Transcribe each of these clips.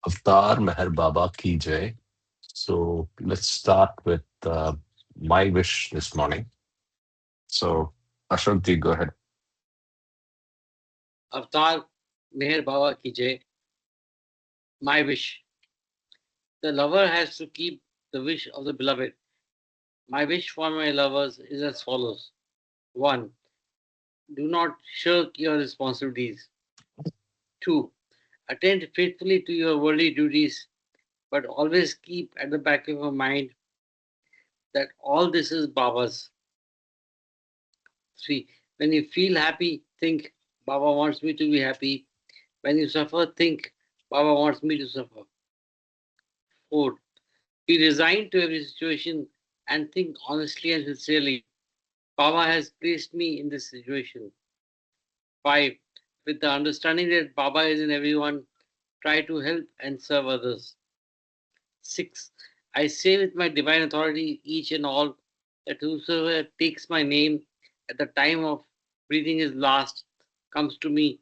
Avtar Meher Baba Ki Jai. So let's start with my wish this morning. So Ashok ji, go ahead. Avatar Meher Baba ki jai. My wish. The lover has to keep the wish of the beloved. My wish for my lovers is as follows. 1. Do not shirk your responsibilities. 2. Attend faithfully to your worldly duties, but always keep at the back of your mind that all this is Baba's. 3. When you feel happy, think Baba wants me to be happy. When you suffer, think Baba wants me to suffer. 4. Be resigned to every situation and think honestly and sincerely. Baba has placed me in this situation. 5. With the understanding that Baba is in everyone, try to help and serve others. 6. I say with my divine authority, each and all, that whosoever takes my name at the time of breathing his last comes to me.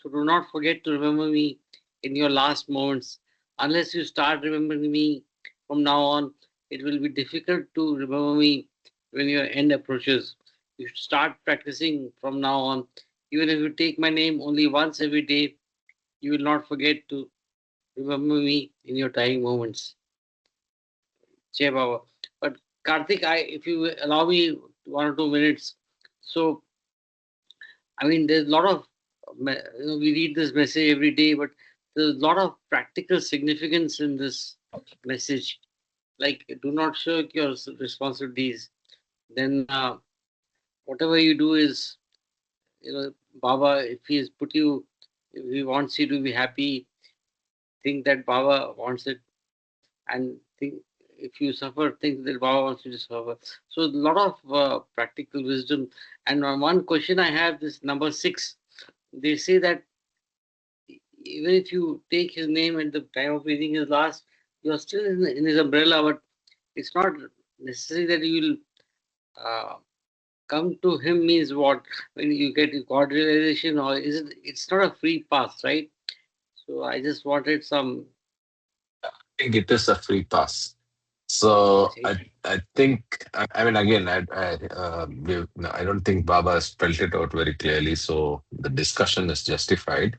So do not forget to remember me in your last moments. Unless you start remembering me from now on, it will be difficult to remember me when your end approaches. You should start practicing from now on. Even if you take my name only once every day, you will not forget to remember me in your dying moments. Jai Baba. But Karthik, if you allow me 1 or 2 minutes, so I mean, there's a lot of we read this message every day, but there's a lot of practical significance in this message. Like, do not shirk your responsibilities. Then, whatever you do is, Baba, if he's put you, if he wants you to be happy, think that Baba wants it, and think if you suffer, think that Baba wants you to suffer. So, a lot of practical wisdom. And one question I have is number 6. They say that even if you take his name at the time of reading his last, you're still in his umbrella, but it's not necessary that you will come to him means what? When you get God realization, or is it? It's not a free pass, right? So I just wanted some. I think it is a free pass. So I think I mean again I don't think Baba has spelled it out very clearly. So the discussion is justified,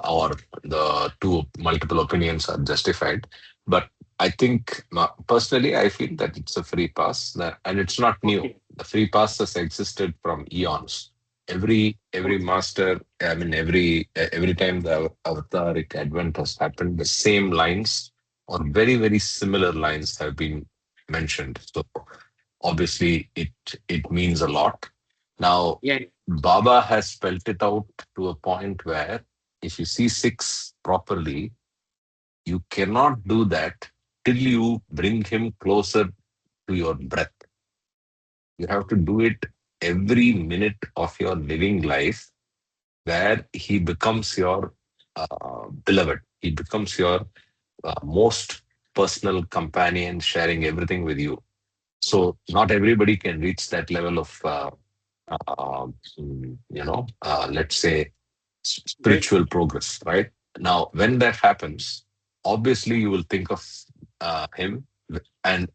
or the two multiple opinions are justified. But I think personally, I feel that it's a free pass, and it's not new. Okay. The free pass has existed from eons. Every Okay. master, I mean, every time the avataric advent has happened, the same lines or very similar lines have been mentioned. So obviously, it means a lot. Now, Yeah. Baba has spelt it out to a point where if you see six properly, you cannot do that till you bring him closer to your breath. You have to do it every minute of your living life where he becomes your beloved. He becomes your most personal companion, sharing everything with you. So not everybody can reach that level of, let's say, Right. spiritual progress, right? Now, when that happens, obviously you will think of him. And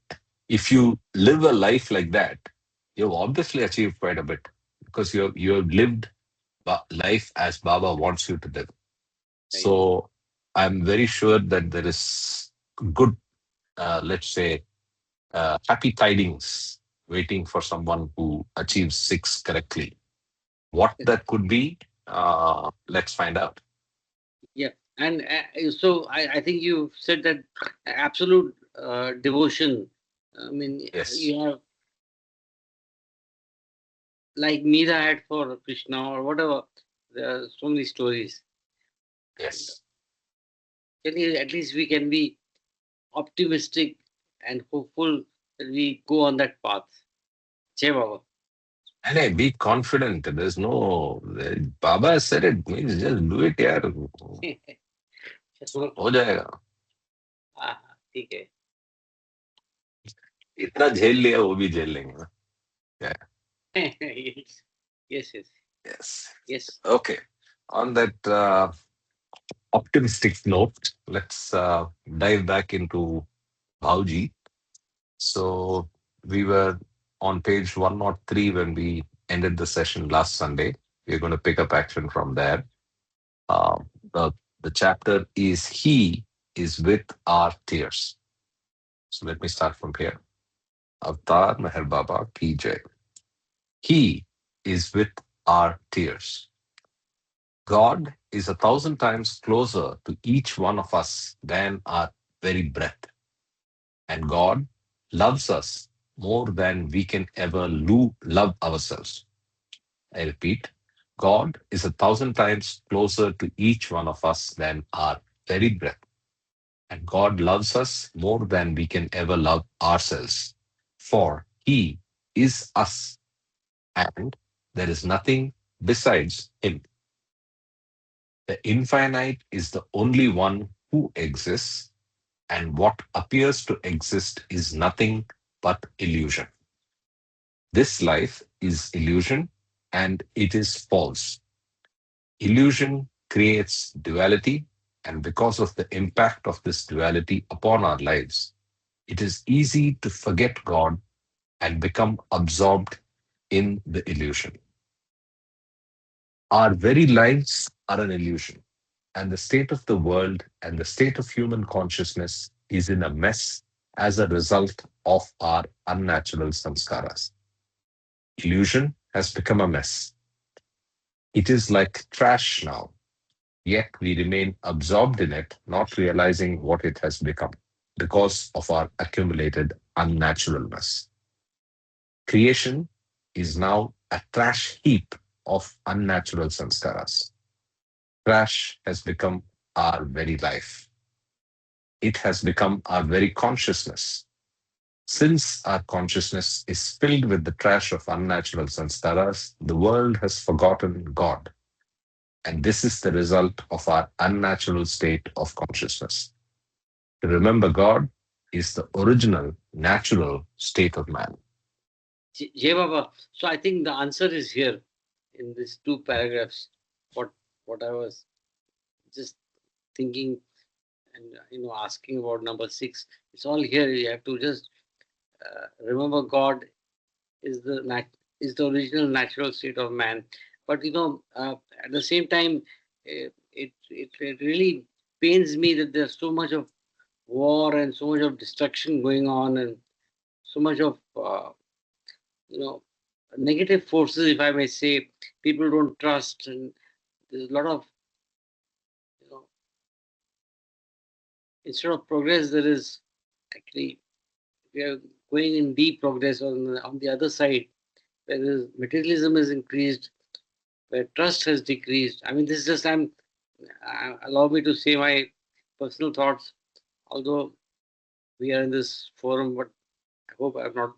if you live a life like that, you've obviously achieved quite a bit because you have lived life as Baba wants you to live. Right. So I'm very sure that there is good, let's say, happy tidings waiting for someone who achieves six correctly. What that could be, let's find out. Yeah. And so I think you said that absolute devotion. I mean, Yes, you have like Meera had for Krishna or whatever. There are so many stories. And yes. at least we can be optimistic and hopeful that we go on that path. Jai Baba. And be confident. There's no, Baba said it means just do it, यार. चलो हो जाएगा. हाँ हाँ, ठीक है. इतना झेल लिया वो भी झेल लेंगे ना. Yeah. Yes, yes, yes, Yes. yes. Okay. On that optimistic note, let's dive back into Bhauji. So we were on page 103 when we ended the session last Sunday. We're going to pick up action from there. Uh, the, the chapter is He is with our tears. So let me start from here. Avtar Meher Baba Ki Jai. He is with our tears. God is 1,000 times closer to each one of us than our very breath. And God loves us more than we can ever love ourselves. I repeat, God is 1,000 times closer to each one of us than our very breath. And God loves us more than we can ever love ourselves. For He is us, and there is nothing besides Him. The infinite is the only one who exists, and what appears to exist is nothing but illusion. This life is illusion, and it is false. Illusion creates duality, and because of the impact of this duality upon our lives, it is easy to forget God and become absorbed in the illusion. Our very lives are an illusion, and the state of the world and the state of human consciousness is in a mess as a result of our unnatural samskaras. Illusion has become a mess. It is like trash now, yet we remain absorbed in it, not realizing what it has become because of our accumulated unnaturalness. Creation is now a trash heap of unnatural samskaras. Trash has become our very life. It has become our very consciousness. Since our consciousness is filled with the trash of unnatural sanskaras, the world has forgotten God. And this is the result of our unnatural state of consciousness. To remember God is the original natural state of man. Jay Baba. So I think the answer is here in these two paragraphs. What what I was just thinking and asking about number 6. It's all here. You have to just remember God is is the original natural state of man. But at the same time, it really pains me that there's so much of war and so much of destruction going on, and so much of you know negative forces, if I may say. People don't trust, and there's a lot of you know instead of progress, there is actually we are going in deep progress on the other side, where materialism is increased, where trust has decreased. I mean, this is just allow me to say my personal thoughts, although we are in this forum, but I hope I have not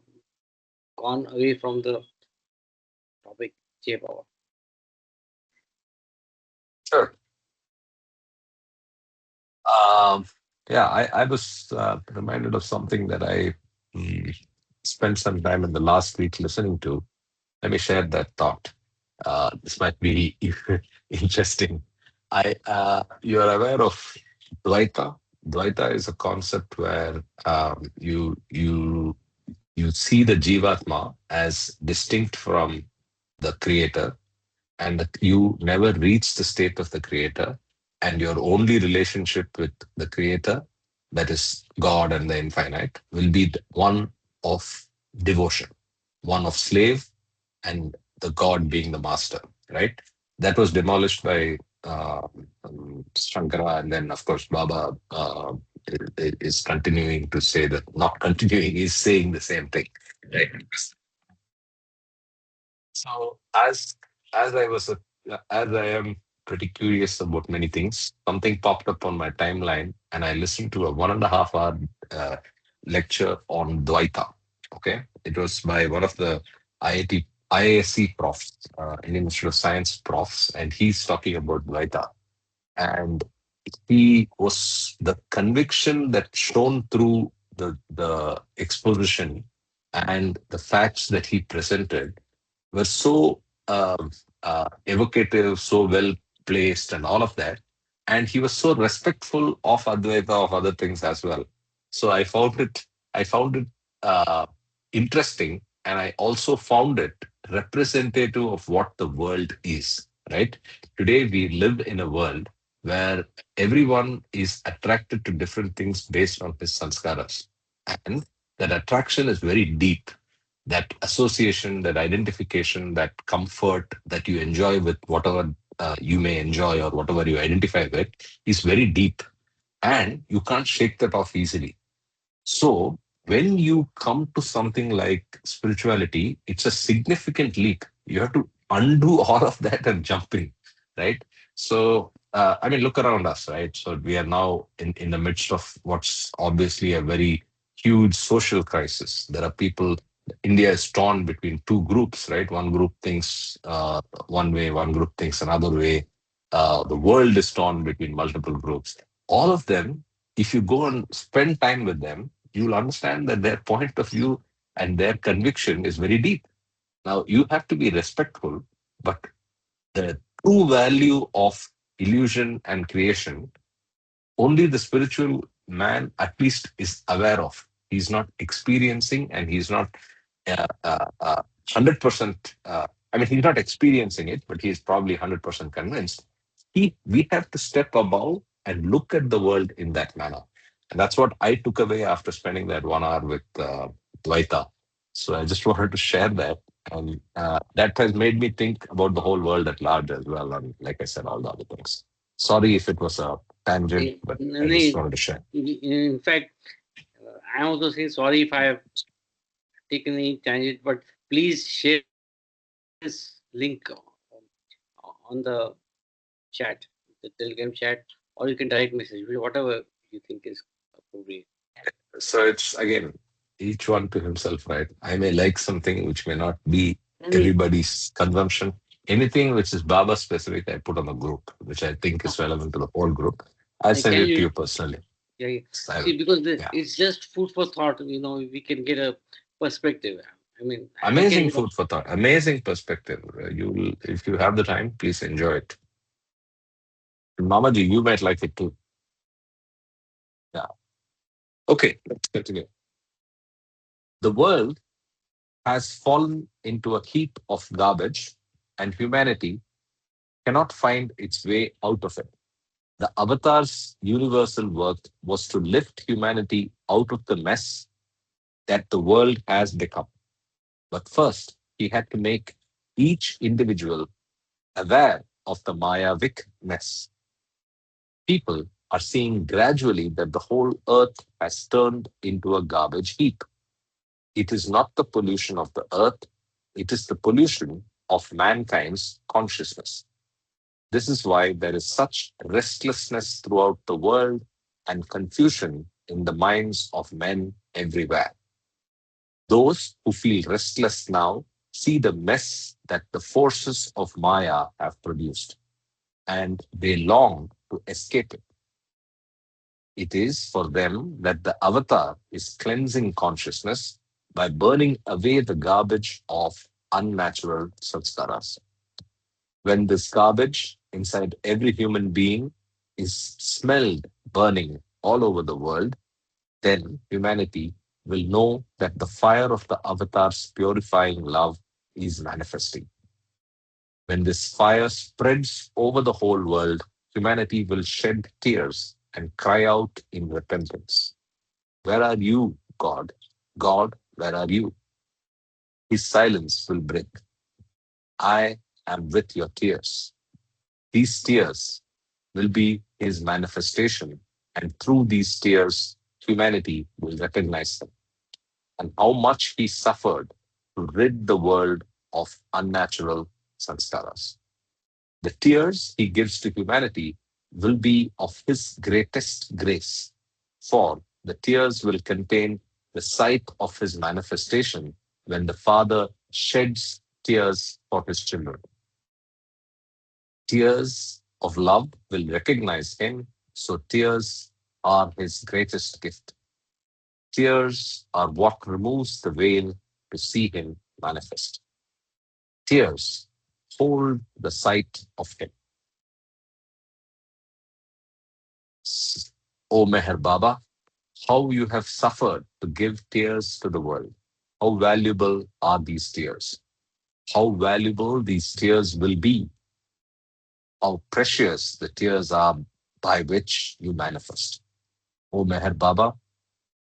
gone away from the topic. Jay Power. Sure. Um, yeah, I was reminded of something that I mm, spent some time in the last week listening to. Let me share that thought. This might be interesting. You're aware of Dvaita? Dvaita is a concept where you see the Jivatma as distinct from the Creator, and that you never reach the state of the Creator, and your only relationship with the Creator, that is God and the infinite, will be one of devotion, one of slave, and the God being the master, right? That was demolished by Shankara, and then of course Baba is continuing to say that, not continuing, is saying the same thing, right? So as I was as I am pretty curious about many things, something popped up on my timeline, and I listened to a 1.5 hour uh, lecture on Dvaita. Okay, it was by one of the IIT IASC profs, Indian Institute of Science profs, and he's talking about Dvaita. And he was the conviction that shone through the exposition and the facts that he presented were so evocative, so well placed, and all of that. and he was so respectful of Advaita, of other things as well. So I found it uh, interesting, and I also found it representative of what the world is. Right today, we live in a world where everyone is attracted to different things based on his sanskaras, and that attraction is very deep. That association, that identification, that comfort that you enjoy with whatever you may enjoy or whatever you identify with is very deep, and you can't shake that off easily. So when you come to something like spirituality, it's a significant leap. You have to undo all of that and jump in, right? So I mean, look around us, right? So we are now in the midst of what's obviously a very huge social crisis. There are people. India is torn between two groups, right? One group thinks one way, one group thinks another way. The world is torn between multiple groups. All of them, if you go and spend time with them, you will understand that their point of view and their conviction is very deep. Now, you have to be respectful, but the true value of illusion and creation, only the spiritual man at least is aware of. He's not experiencing, and he's not 100%. I mean, he's not experiencing it, but he's probably 100% convinced. We have to step above and look at the world in that manner. And that's what I took away after spending that 1 hour with Dvaita. So I just wanted to share that. And that has made me think about the whole world at large as well. And like I said, all the other things. Sorry if it was a tangent, but I just wanted to share. In fact, I'm also saying sorry if I have taken any tangent, but please share this link on the chat, the Telegram chat, or you can direct message, whatever you think is appropriate. So it's again each one to himself, right? I may like something which may not be I mean, everybody's consumption. Anything which is Baba specific, I put on the group, which I think is relevant to the whole group. I send can it to you? you personally. Yeah, yeah. So, See, because yeah, it's just food for thought. We can get a perspective. I mean, I amazing can. food for thought, amazing perspective. You will, if you have the time, please enjoy it. Mamaji, you might like it too. Yeah. Okay, let's continue. The world has fallen into a heap of garbage, and humanity cannot find its way out of it. The Avatar's universal work was to lift humanity out of the mess that the world has become. But first, he had to make each individual aware of the Mayavic mess. People are seeing gradually that the whole earth has turned into a garbage heap. It is not the pollution of the earth, it is the pollution of mankind's consciousness. This is why there is such restlessness throughout the world and confusion in the minds of men everywhere. Those who feel restless now see the mess that the forces of Maya have produced, and they long to escape it. It is for them that the avatar is cleansing consciousness by burning away the garbage of unnatural sanskaras. When this garbage inside every human being is smelled burning all over the world, then humanity will know that the fire of the avatar's purifying love is manifesting. When this fire spreads over the whole world, humanity will shed tears and cry out in repentance. Where are you, God? God, where are you? His silence will break. I am with your tears. These tears will be his manifestation, and through these tears, humanity will recognize them and how much he suffered to rid the world of unnatural sanskaras. The tears he gives to humanity will be of his greatest grace, for the tears will contain the sight of his manifestation when the Father sheds tears for his children. Tears of love will recognize him, so tears are his greatest gift. Tears are what removes the veil to see him manifest. Tears hold the sight of him. O Meher Baba, how you have suffered to give tears to the world. How valuable are these tears? How valuable these tears will be. How precious the tears are by which you manifest. O Meher Baba,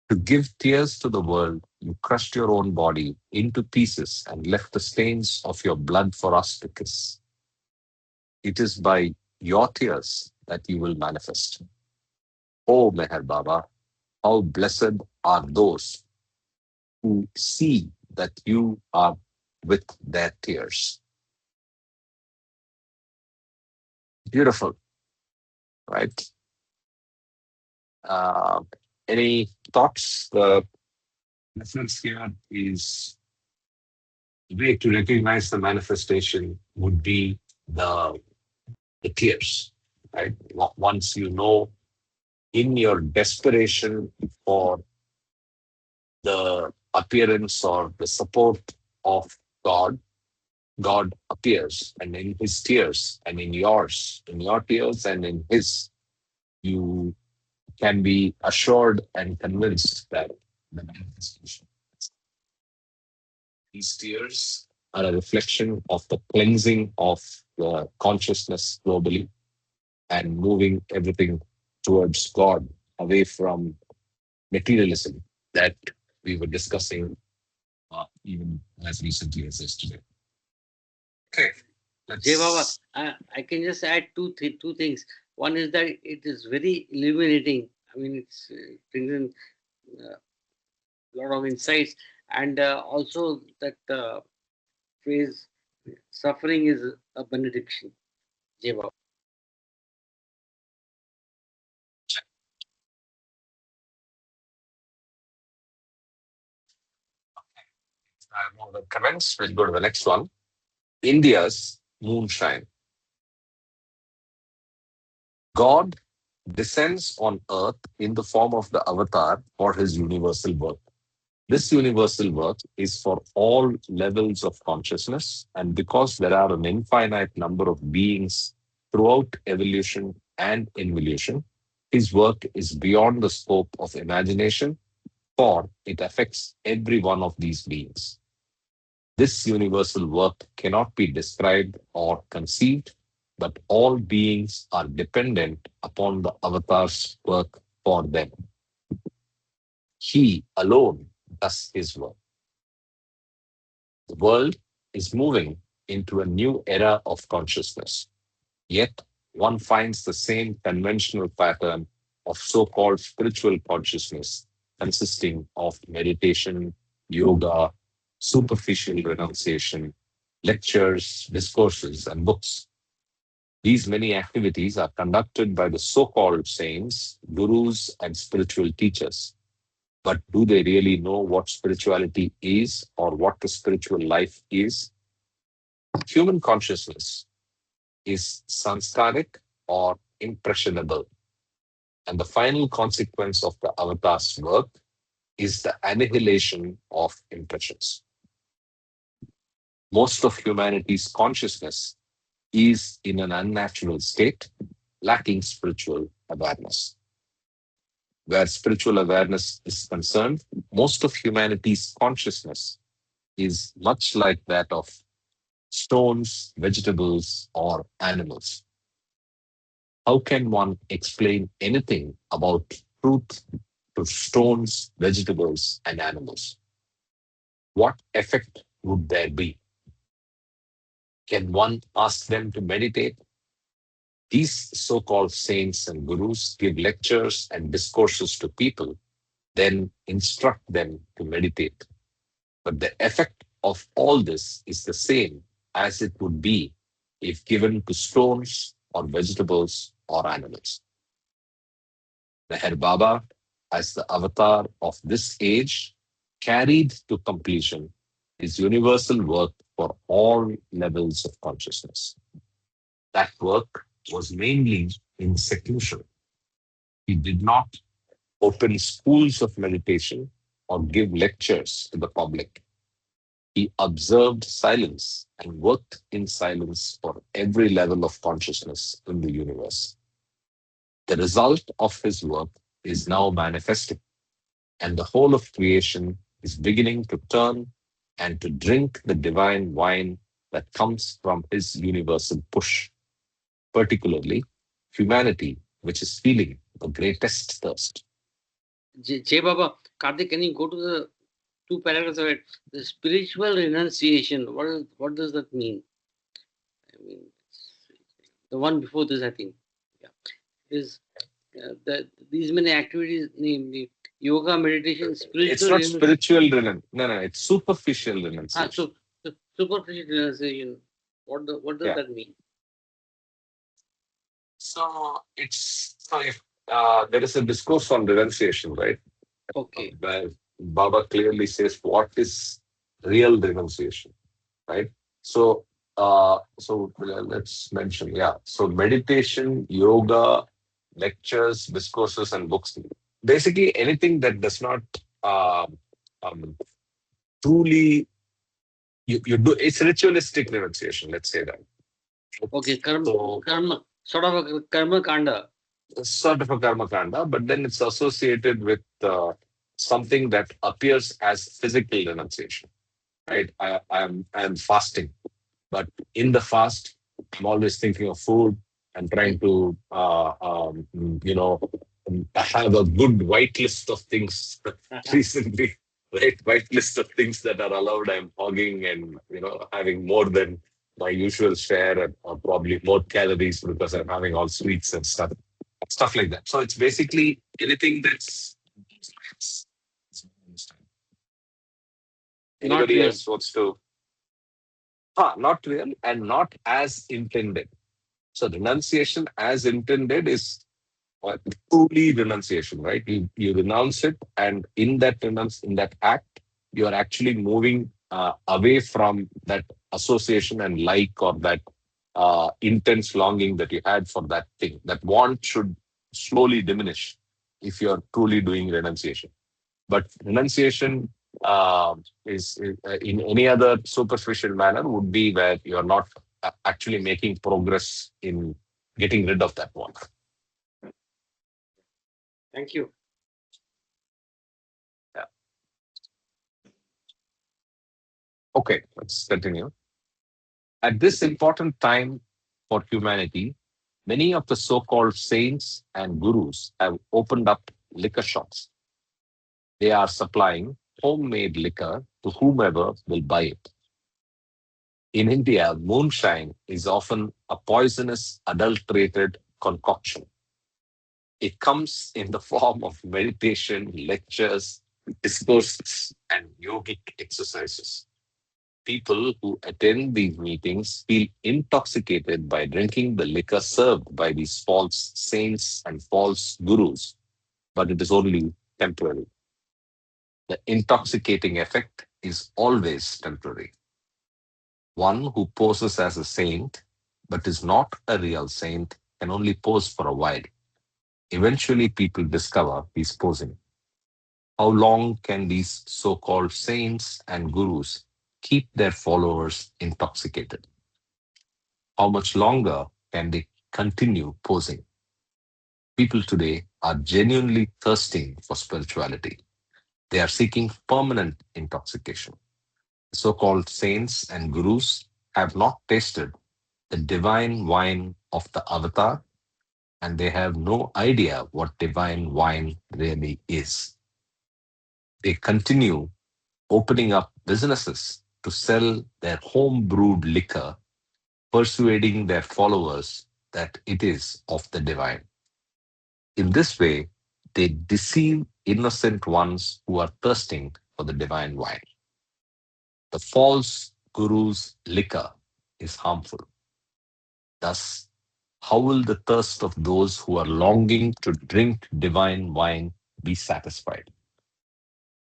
to give tears to the world, you crushed your own body into pieces and left the stains of your blood for us to kiss. It is by your tears that you will manifest. O Meher Baba, how blessed are those who see that you are with their tears. Beautiful, right? Uh, any thoughts? The difference here is the way to recognize the manifestation would be the, the tears, right? Once you know in your desperation for the appearance or the support of God, God appears, and in his tears, and in yours, in your tears, and in his, you can be assured and convinced that the manifestation, these tears are a reflection of the cleansing of the consciousness globally and moving everything towards God, away from materialism that we were discussing even as recently as yesterday. Okay, Jay Baba, let's. I can just add two things. One is that it is very illuminating. I mean, it brings in a lot of insights, and also that phrase, suffering is a benediction. Jay Baba. No other comments. We'll go to the next one. India's moonshine. God descends on earth in the form of the avatar for his universal work. This universal work is for all levels of consciousness, and because there are an infinite number of beings throughout evolution and involution, his work is beyond the scope of imagination, for it affects every one of these beings. This universal work cannot be described or conceived, but all beings are dependent upon the avatar's work for them. He alone does his work. The world is moving into a new era of consciousness, yet one finds the same conventional pattern of so called spiritual consciousness consisting of meditation, yoga, superficial renunciation, lectures, discourses, and books. These many activities are conducted by the so called saints, gurus, and spiritual teachers. But do they really know what spirituality is or what the spiritual life is? Human consciousness is sanskaric or impressionable, and the final consequence of the avatar's work is the annihilation of impressions. Most of humanity's consciousness is in an unnatural state, lacking spiritual awareness. Where spiritual awareness is concerned, most of humanity's consciousness is much like that of stones, vegetables, or animals. How can one explain anything about truth to stones, vegetables, and animals? What effect would there be? Can one ask them to meditate? These so called saints and gurus give lectures and discourses to people, then instruct them to meditate. But the effect of all this is the same as it would be if given to stones or vegetables or animals. Meher Baba, as the avatar of this age, carried to completion his universal work for all levels of consciousness. That work was mainly in seclusion. He did not open schools of meditation or give lectures to the public. He observed silence and worked in silence for every level of consciousness in the universe. The result of his work is now manifesting, and the whole of creation is beginning to turn and to drink the divine wine that comes from his universal push, particularly humanity, which is feeling the greatest thirst. Jay Baba, Karthik, can you go to the two paragraphs of it? The spiritual renunciation. What does that mean? I mean, the one before this, I think. Yeah. Is these many activities, namely yoga, meditation, It's spiritual not renunciation. spiritual renunciation. No, no, it's superficial Ah, renunciation. so superficial renunciation. What does Yeah. that mean? So if there is a discourse on renunciation, right? Okay. Where Baba clearly says what is real renunciation, right? So, let's mention, yeah. So meditation, yoga, lectures, discourses, and books. Basically, anything that does not uh, um, truly you do. It's ritualistic renunciation. Let's say that. Okay. So, Sort of a karma kanda. sort of a karma kanda, but then it's associated with something that appears as physical renunciation, right? I am fasting, but in the fast, I'm always thinking of food and trying to have a good white list of things recently, right? White list of things that are allowed. I'm hogging and having more than my usual share, and or probably more calories because I'm having all sweets and stuff like that. So it's basically anything that's Not anybody real. else wants to, not real and not as intended. So renunciation as intended is truly renunciation, right? You renounce it, and in that act, you are actually moving away from that association and like, or that intense longing that you had for that thing. That want should slowly diminish if you are truly doing renunciation. But renunciation is in any other superficial manner would be where you are not actually making progress in getting rid of that one. Thank you. Yeah. Okay, let's continue. At this important time for humanity, many of the so called saints and gurus have opened up liquor shops. They are supplying homemade liquor to whomever will buy it. In India, moonshine is often a poisonous, adulterated concoction. It comes in the form of meditation, lectures, discourses, and yogic exercises. People who attend these meetings feel intoxicated by drinking the liquor served by these false saints and false gurus, but it is only temporary. The intoxicating effect is always temporary. One who poses as a saint but is not a real saint can only pose for a while. Eventually, people discover he's posing. How long can these so called saints and gurus keep their followers intoxicated? How much longer can they continue posing? People today are genuinely thirsting for spirituality. They are seeking permanent intoxication. So called saints and gurus have not tasted the divine wine of the avatar, and they have no idea what divine wine really is. They continue opening up businesses to sell their home brewed liquor, persuading their followers that it is of the divine. In this way, they deceive innocent ones who are thirsting for the divine wine. The false guru's liquor is harmful. Thus, how will the thirst of those who are longing to drink divine wine be satisfied?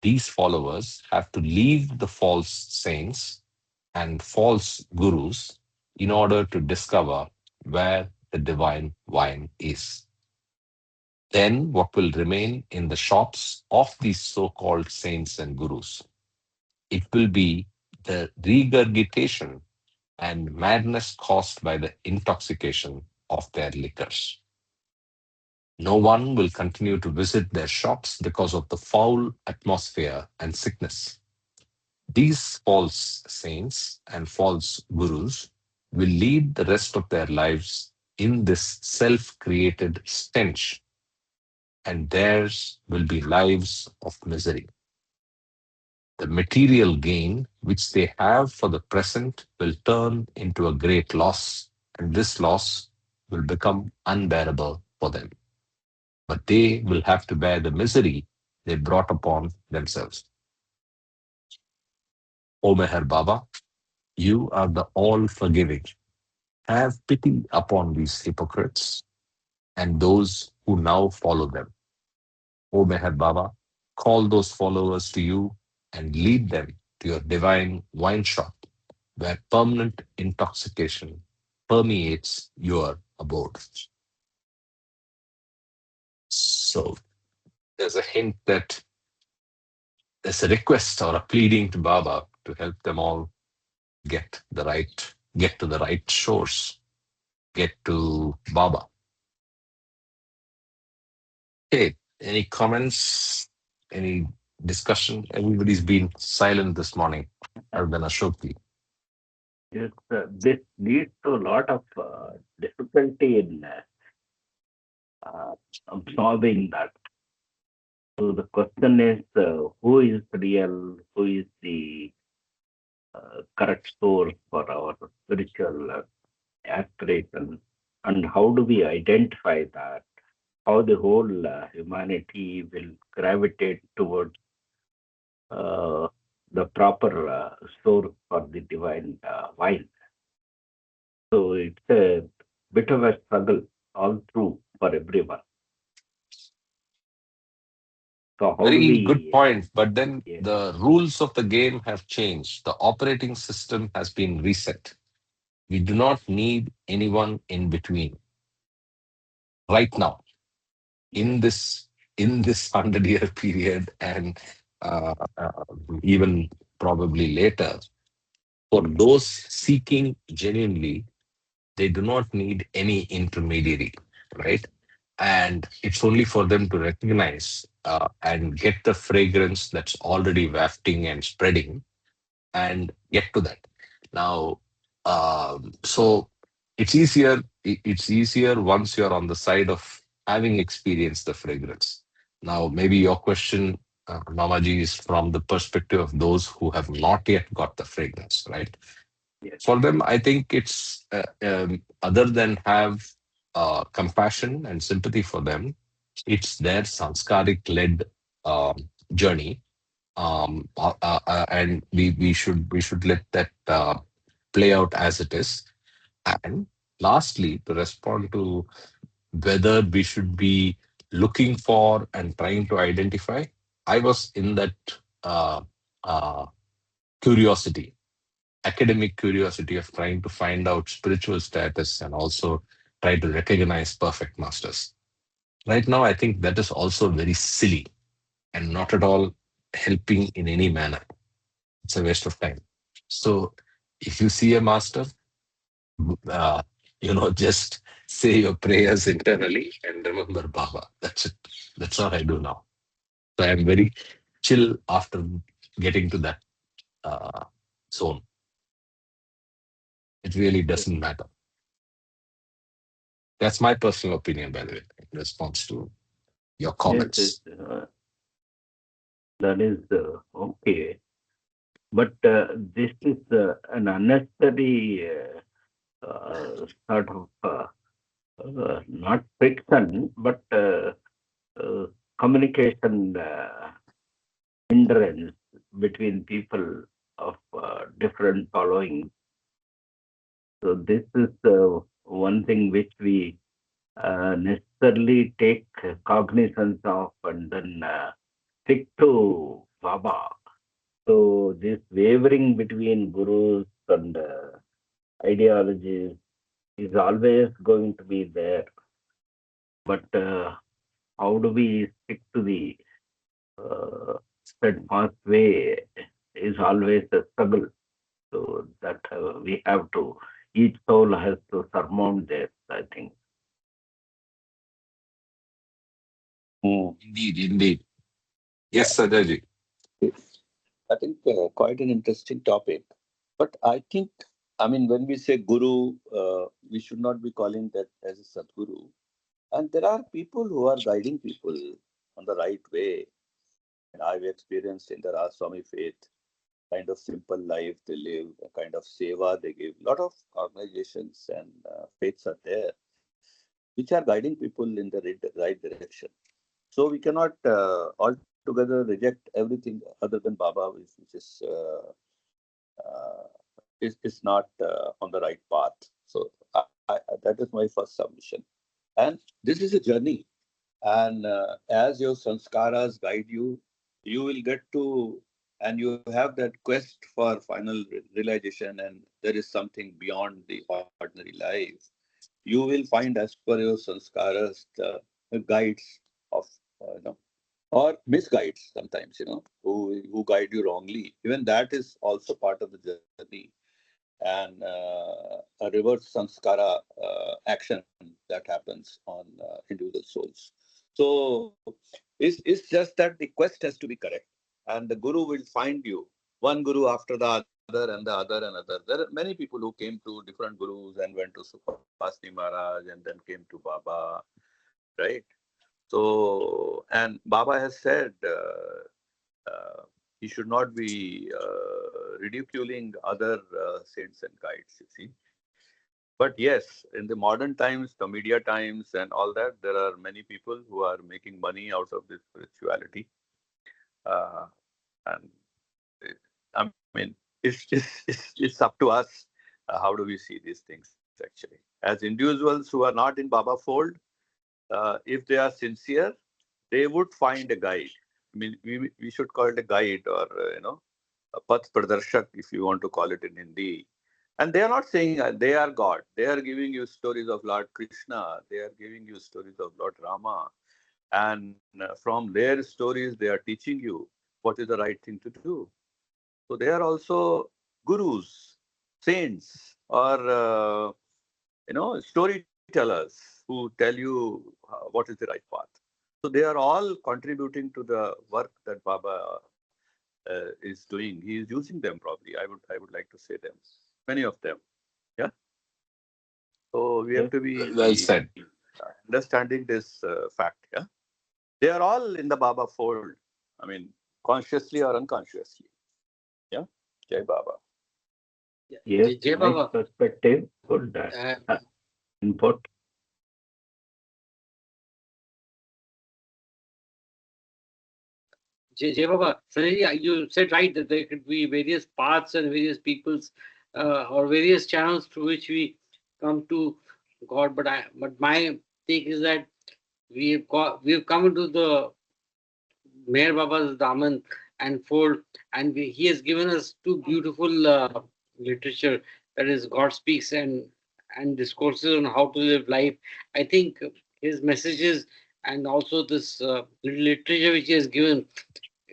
These followers have to leave the false saints and false gurus in order to discover where the divine wine is. Then, what will remain in the shops of these so called saints and gurus? It will be the regurgitation and madness caused by the intoxication of their liquors. No one will continue to visit their shops because of the foul atmosphere and sickness. These false saints and false gurus will lead the rest of their lives in this self created stench, and theirs will be lives of misery. The material gain which they have for the present will turn into a great loss, and this loss will become unbearable for them. But they will have to bear the misery they brought upon themselves. O Meher Baba, you are the all forgiving. Have pity upon these hypocrites and those who now follow them. O Meher Baba, call those followers to you and lead them to your divine wine shop where permanent intoxication permeates your abode. So there's a hint that there's a request or a pleading to Baba to help them all get to the right shores, get to Baba. Hey, any comments? Any discussion? Everybody's been silent this morning, other than Ashokji. Yes, this leads to a lot of difficulty in uh, absorbing that. So the question is, who is real? Who is the correct source for our spiritual aspiration? And how do we identify that? How the whole humanity will gravitate towards uh, the proper source for the divine wine? So it's a bit of a struggle all through for everyone. So how do Very good we? point. But then Yeah, the rules of the game have changed. The operating system has been reset. We do not need anyone in between right now yes, in this 100-year period, and even probably later. For those seeking genuinely, they do not need any intermediary, right? And it's only for them to recognize and get the fragrance that's already wafting and spreading and get to that. Now, so it's easier once you're on the side of having experienced the fragrance. Now, maybe your question, Mamaji, is from the perspective of those who have not yet got the fragrance, right? yes, For them, I think it's other than have compassion and sympathy for them, it's their sanskaric led um, journey, and we should let that play out as it is. And lastly, to respond to whether we should be looking for and trying to identify, I was in that uh, uh, curiosity, academic curiosity of trying to find out spiritual status and also try to recognize perfect masters. Right now, I think that is also very silly and not at all helping in any manner. It's a waste of time. So if you see a master, uh, just say your prayers internally and remember Baba. That's it. That's all I do now. So I'm very chill after getting to that uh, zone. It really yes, doesn't matter. That's my personal opinion, by the way, in response to your yes, yes, comments. that is okay. But this is an unnecessary sort of not friction, but communication hindrance between people of different following. So this is one thing which we necessarily take cognizance of and then stick to Baba. So this wavering between gurus and ideologies is always going to be there. But how do we stick to the steadfast way is always a struggle. So that we have to, each soul has to surmount this, I think. Hmm. Indeed, indeed. Yes, Yeah, Sajay. I think quite an interesting topic. But I think, I mean, when we say guru, we should not be calling that as a Sadguru. And there are people who are guiding people on the right way. And I've experienced in the Swami faith, kind of simple life they live, a kind of seva they give. A lot of organizations and faiths are there, which are guiding people in the right direction. So we cannot altogether reject everything other than Baba, which uh, is not on the right path. So that is my first submission. And this is a journey. And as your sanskaras guide you, you will get to, and you have that quest for final realization, and there is something beyond the ordinary life. You will find, as per your sanskaras, the guides of, or misguides sometimes, who guide you wrongly. Even that is also part of the journey. And a reverse sanskara action that happens on individual souls. So it's just that the quest has to be correct, and the guru will find you one guru after the other and the other and other. There are many people who came to different gurus and went to Supasni Maharaj and then came to Baba, right? So, and Baba has said he should not be ridiculing other saints and guides, you see. But yes, in the modern times, the media times, and all that, there are many people who are making money out of this spirituality. Uh, and I mean, it's up to us. How do we see these things actually? As individuals who are not in Baba fold, if they are sincere, they would find a guide. I mean, we should call it a guide, or a path pradarshak, if you want to call it in Hindi. And they are not saying they are God. They are giving you stories of Lord Krishna. They are giving you stories of Lord Rama. And from their stories, they are teaching you what is the right thing to do. So they are also gurus, saints, or storytellers who tell you what is the right path. So they are all contributing to the work that Baba is doing. He is using them probably. I would like to say them, many of them. Yeah. So we have Yes. to Well be said. understanding this fact. Yeah. They are all in the Baba fold. I mean, consciously or unconsciously. Yeah. Jai Baba. Yeah, Yes, Jai nice Baba. perspective. Good Uh, input. Jai Baba, Sanjay, you said right that there could be various paths and various peoples or various channels through which we come to God. But my take is that we've come into the Meher Baba's Daman and fold, and he has given us two beautiful literature, that is God speaks and discourses on how to live life. I think his messages and also this literature which he has given,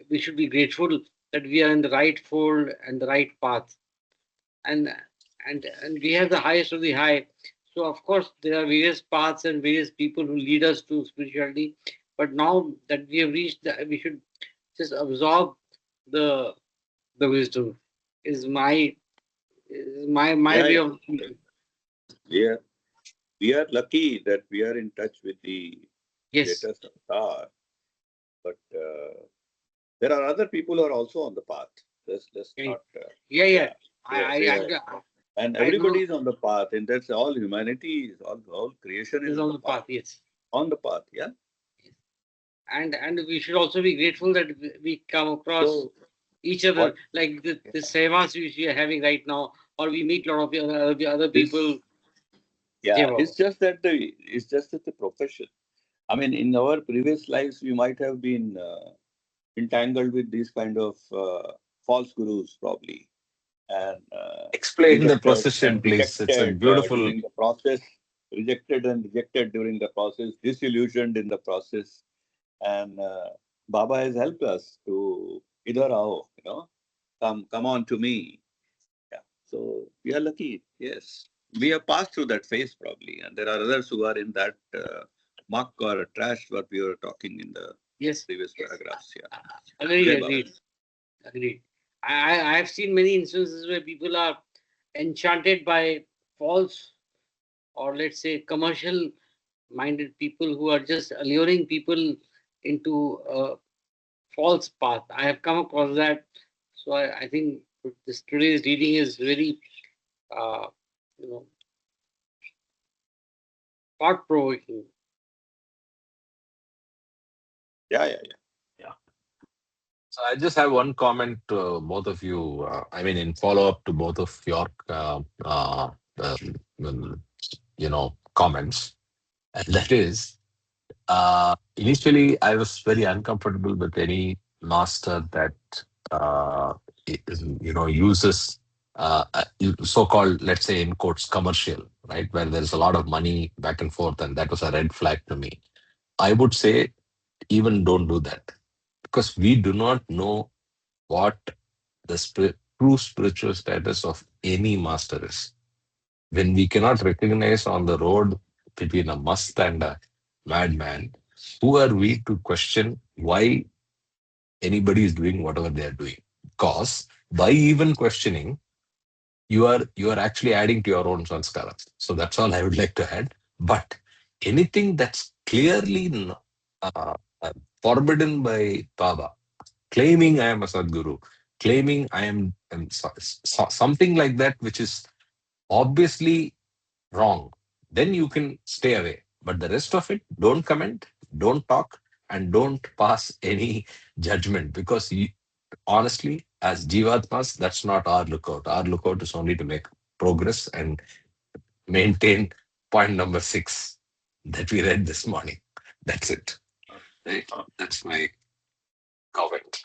we should be grateful that we are in the right fold and the right path, and and we have the highest of the high. So of course there are various paths and various people who lead us to spirituality, but now that we have reached that, we should just absorb the the wisdom. Is my Yeah, way yeah. of thinking. We are, we are lucky that we are in touch with the Yes. latest avatar, but there are other people who are also on the path. Let's Yeah. not, Yeah. yeah. Yeah. They are, I they I are, I, and I everybody know is on the path, and that's all humanity is, all creation is is on on the the path. path. Yes. On the path, yeah. And we should also be grateful that we come across So each other, what? like the Yeah. sevas which we are having right now, or we meet a lot of other people. This, yeah, Jeva. it's just that the profession. I mean, in our previous lives, we might have been entangled with these kind of false gurus, probably, and Explain the rejected procession, and please. It's a rejected beautiful. during the process, rejected and rejected during the process, disillusioned in the process, and Baba has helped us to either how, come on to me. Yeah. So we are lucky. Yes, we have passed through that phase probably, and there are others who are in that muck or trash what we were talking in the Yes. previous paragraphs. Yeah. Agreed, Jai Baba. agreed, agreed. I have seen many instances where people are enchanted by false, or let's say commercial minded people who are just alluring people into a false path. I have come across that. So I think this today's reading is very uh, you know thought provoking. Yeah, yeah, yeah. Yeah. So I just have one comment to both of you. I mean, in follow up to both of your um, comments, and that is, initially I was very uncomfortable with any master that uses so-called, let's say in quotes, commercial, right, where there's a lot of money back and forth, and that was a red flag to me. I would say even don't do that, because we do not know what the true spiritual status of any master is. When we cannot recognize on the road between a must and a madman, who are we to question why anybody is doing whatever they are doing? Because by even questioning, you are actually adding to your own sanskaras. So that's all I would like to add. But anything that's clearly uh, uh, forbidden by Baba, claiming I am a Sadguru, claiming I am something like that, which is obviously wrong, then you can stay away. But the rest of it, don't comment, don't talk, and don't pass any judgment, because honestly, as Jivatmas, that's not our lookout. Our lookout is only to make progress and maintain point number 6 that we read this morning. That's it. Right? Uh, That's my comment.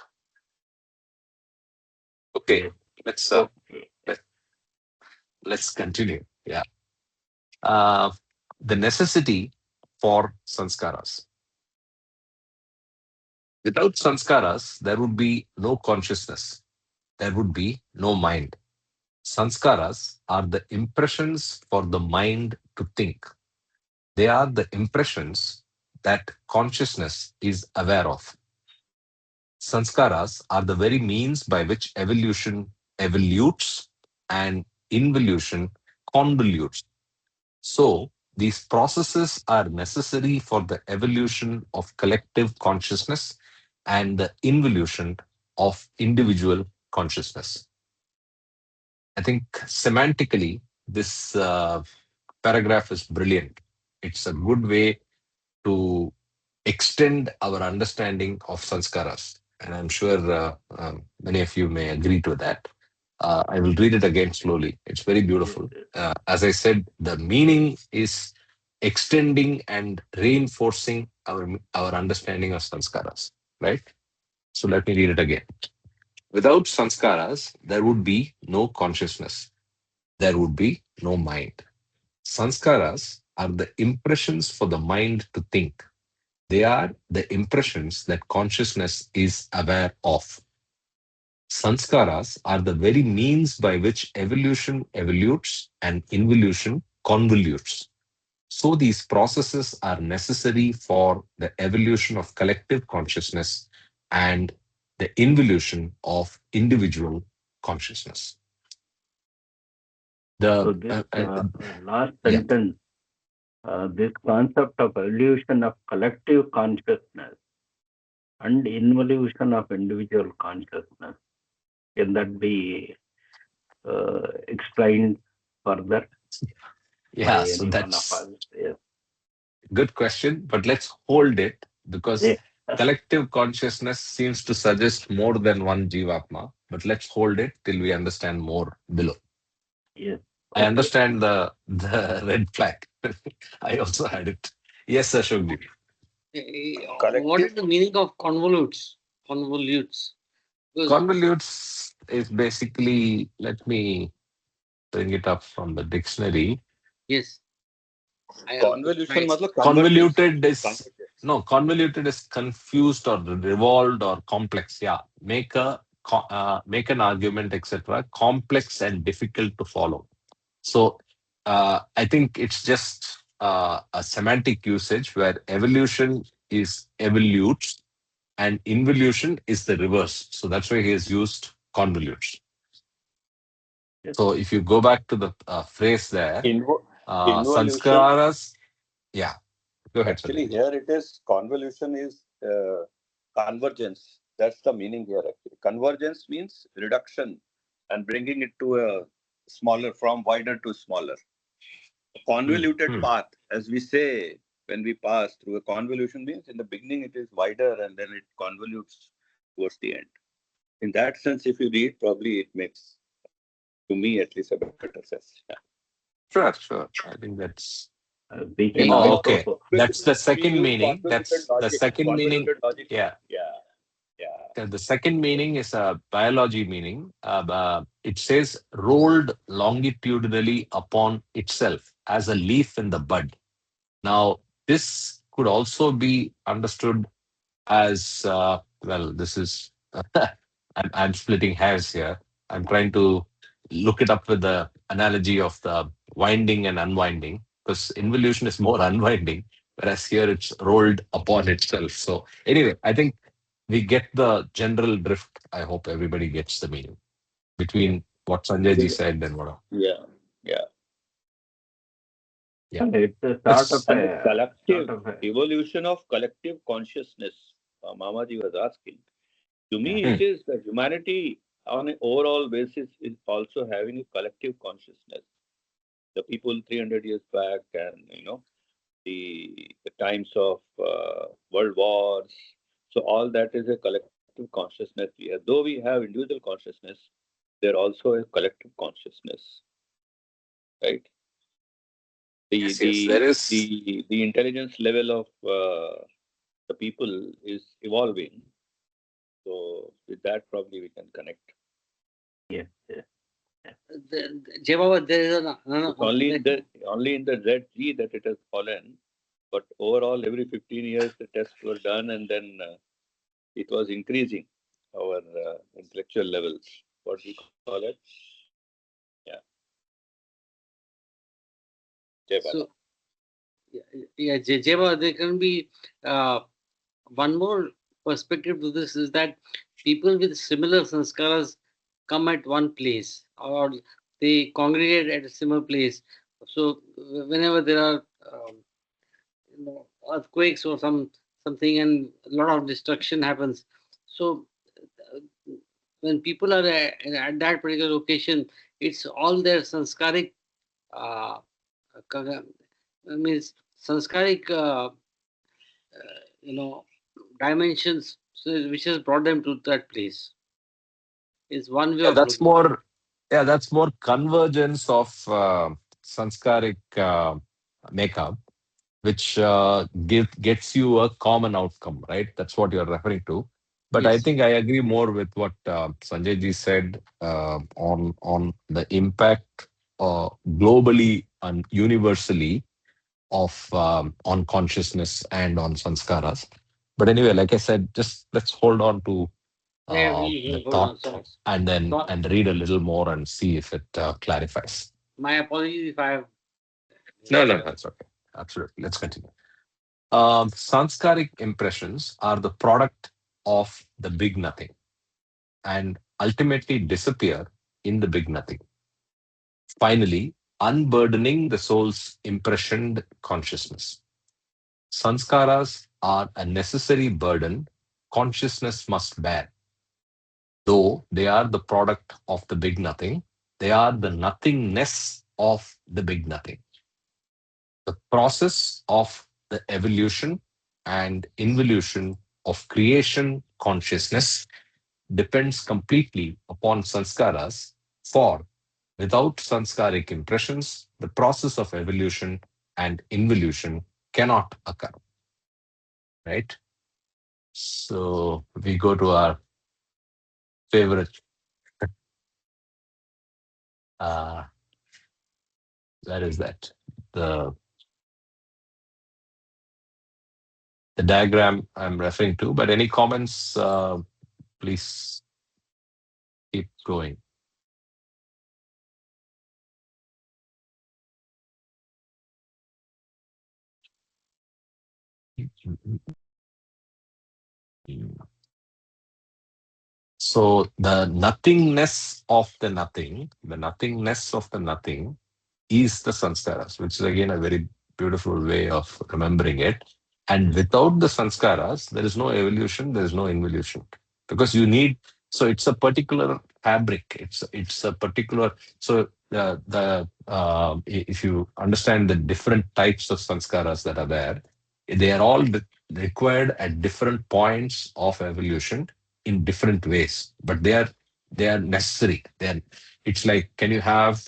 Okay, yes. let's uh, Okay. let, let's continue. Yeah. Uh, the necessity for sanskaras. Without sanskaras, there would be no consciousness. There would be no mind. Sanskaras are the impressions for the mind to think. They are the impressions that consciousness is aware of. Sanskaras are the very means by which evolution evolutes and involution convolutes. So, these processes are necessary for the evolution of collective consciousness and the involution of individual consciousness. I think semantically, this paragraph is brilliant. It's a good way to extend our understanding of sanskaras. And I'm sure many of you may agree to that. I will read it again slowly. It's very Yes. beautiful. Yes. As I said, the meaning is extending and reinforcing our understanding of sanskaras, right? So let me read it again. Without sanskaras, there would be no consciousness. There would be no mind. Sanskaras are the impressions for the mind to think. They are the impressions that consciousness is aware of. Sanskaras are the very means by which evolution evolutes and involution convolutes. So these processes are necessary for the evolution of collective consciousness and the involution of individual consciousness. So The this last Yeah, sentence, this concept of evolution of collective consciousness and involution of individual consciousness, can that be explained further by yeah. So any one of that's us? Yes. good question, but let's hold it, Yes. because collective consciousness seems to suggest more than one Jivatma. But let's hold it till we understand more below. Yes. I Okay. understand the red flag. I also had it. Yes, Ashokji. What Collective. is the meaning of convolutes? Convolutes. Because Convolutes is basically, let me bring it up from the dictionary. yes, I am Convolution right. matlab convergence. Convoluted is Convergence. no, convoluted is confused or revolved or complex. Yeah, make an argument, etc. Complex and difficult to follow. So I think it's just a semantic usage where evolution is evolutes and involution is the reverse. So that's why he has used convolutes. Yes. So if you go back to the phrase there, Invo- Involution, sanskaras, yeah, go ahead, actually, Sanjay. here it is convolution is convergence. That's the meaning here, actually. Convergence means reduction and bringing it to a smaller, from wider to smaller. A Hmm, convoluted hmm. path, as we say, when we pass through a convolution, means in the beginning it is wider and then it convolutes towards the end. In that sense, if you read, probably it makes, to me at least, a better sense. Yeah. Sure, sure. I think that's. We In can Oh, business, okay. also, That's the we second use meaning. convoluted That's the logic. second meaning. Convoluted logic. Yeah. Yeah, yeah. The second meaning is a biology meaning. It says rolled longitudinally upon itself as a leaf in the bud. Now, this could also be understood as well. This is I'm splitting hairs here. I'm trying to look it up with the analogy of the winding and unwinding, because involution is more unwinding, whereas here it's rolled upon itself. So anyway, I think we get the general drift. I hope everybody gets the meaning yes. between what Sanjay ji said and what. Yeah, yeah. Yeah, And it's a let's. And the collective sort of a evolution of collective consciousness, Mamaji was asking. To me, Hmm. it is that humanity on an overall basis is also having a collective consciousness. The people 300 years back, and the times of world wars. So all that is a collective consciousness we have. Though we have individual consciousness, there also a collective consciousness, right? The Yes, yes, there the is. the intelligence level of the people is evolving. So with that, probably we can connect. yes, yes. Jay Baba, there is an, It's only in the ZG that it has fallen, but overall, every 15 years the tests were done, and then it was increasing our intellectual levels. What we call it? Yeah, Jai Bala. so yeah, yeah, Jay Baba, there can be uh, one more perspective to this is that people with similar sanskaras come at one place or they congregate at a similar place. So whenever there are earthquakes or something and a lot of destruction happens, so uh, when people are at that particular location, it's all their sanskaric uh, means sanskaric you know dimensions, so which has brought them to that place is one way Yeah, of that's looking. more. Yeah, that's more convergence of sanskaric makeup, which gets you a common outcome, right? That's what you're referring to. But I Yes. think I agree more with what Sanjay ji said on the impact globally and universally of on consciousness and on sanskaras. But anyway, like I said, just let's hold on to Yeah, the hold on. thought So, and then so and read a little more and see if it clarifies. my apologies if I have. No, no, that's okay. Absolutely. Let's continue. Sanskaric impressions are the product of the big nothing and ultimately disappear in the big nothing, finally, unburdening the soul's impressioned consciousness. Sanskaras are a necessary burden consciousness must bear. Though they are the product of the big nothing, they are the nothingness of the big nothing. The process of the evolution and involution of creation consciousness depends completely upon sanskaras, for without sanskaric impressions, the process of evolution and involution cannot occur. Right? So we go to our favorite, uh, where is that? The, the diagram I'm referring to, but any comments, please keep going. So the nothingness of the nothingness of the nothing is the sanskaras, which is again a very beautiful way of remembering it. And without the sanskaras, there is no evolution, there is no involution. Because you need, so it's a particular fabric. It's a particular, so if you understand the different types of sanskaras that are there, they are all required at different points of evolution in different ways, but they are necessary. It's like, can you have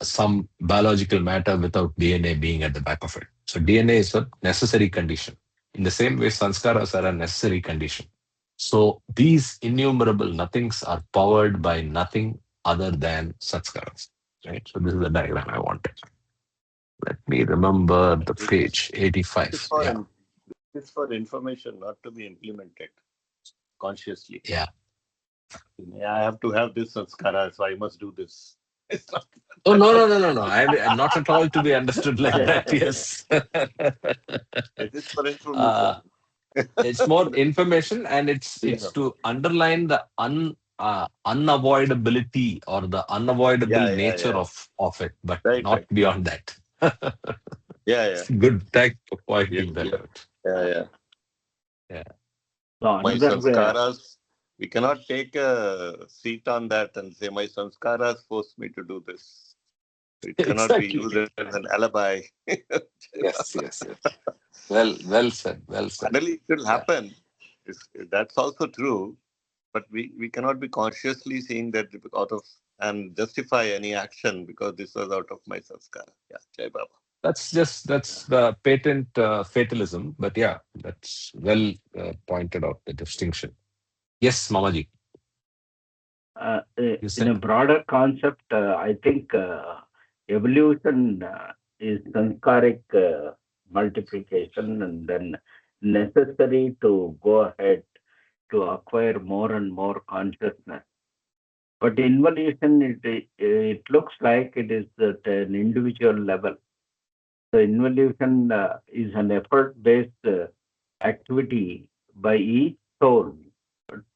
some biological matter without DNA being at the back of it? So DNA is a necessary condition. In the same way, sanskaras are a necessary condition. So these innumerable nothings are powered by nothing other than sanskaras. Right. So this is the diagram I wanted. Let me remember the This is page this is 85. for Yeah. this is for information, not to be implemented consciously. Yeah. Yeah, I have to have this sanskara, so I must do this. It's not. Oh, no, no, no, no, no. I'm not at all to be understood like that. Yes. It is for uh, information. it's more information, and it's Yeah, to underline the unavoidability or the unavoidable yeah, yeah, nature yeah. of it, but Right, not right. beyond that. Yeah, yeah. It's good. Thank for Yeah, pointing that yeah, out. yeah, yeah. Yeah. So My another way, sanskaras, we cannot take a seat on that and say, my sanskaras forced me to do this. It cannot be Exactly. used as an alibi. Yes, yes, yes. Well said. Well said. Finally, it will Yeah. happen. That's also true. But we cannot be consciously saying that out of and justify any action because this was out of my sanskara. Yeah, Jai Baba. That's the patent fatalism. But yeah, that's well pointed out, the distinction. Yes, Mamaji, you in a said. broader concept, I think evolution is sanskaric multiplication and then necessary to go ahead to acquire more and more consciousness. But involution, it looks like it is at an individual level. So involution is an effort-based activity by each soul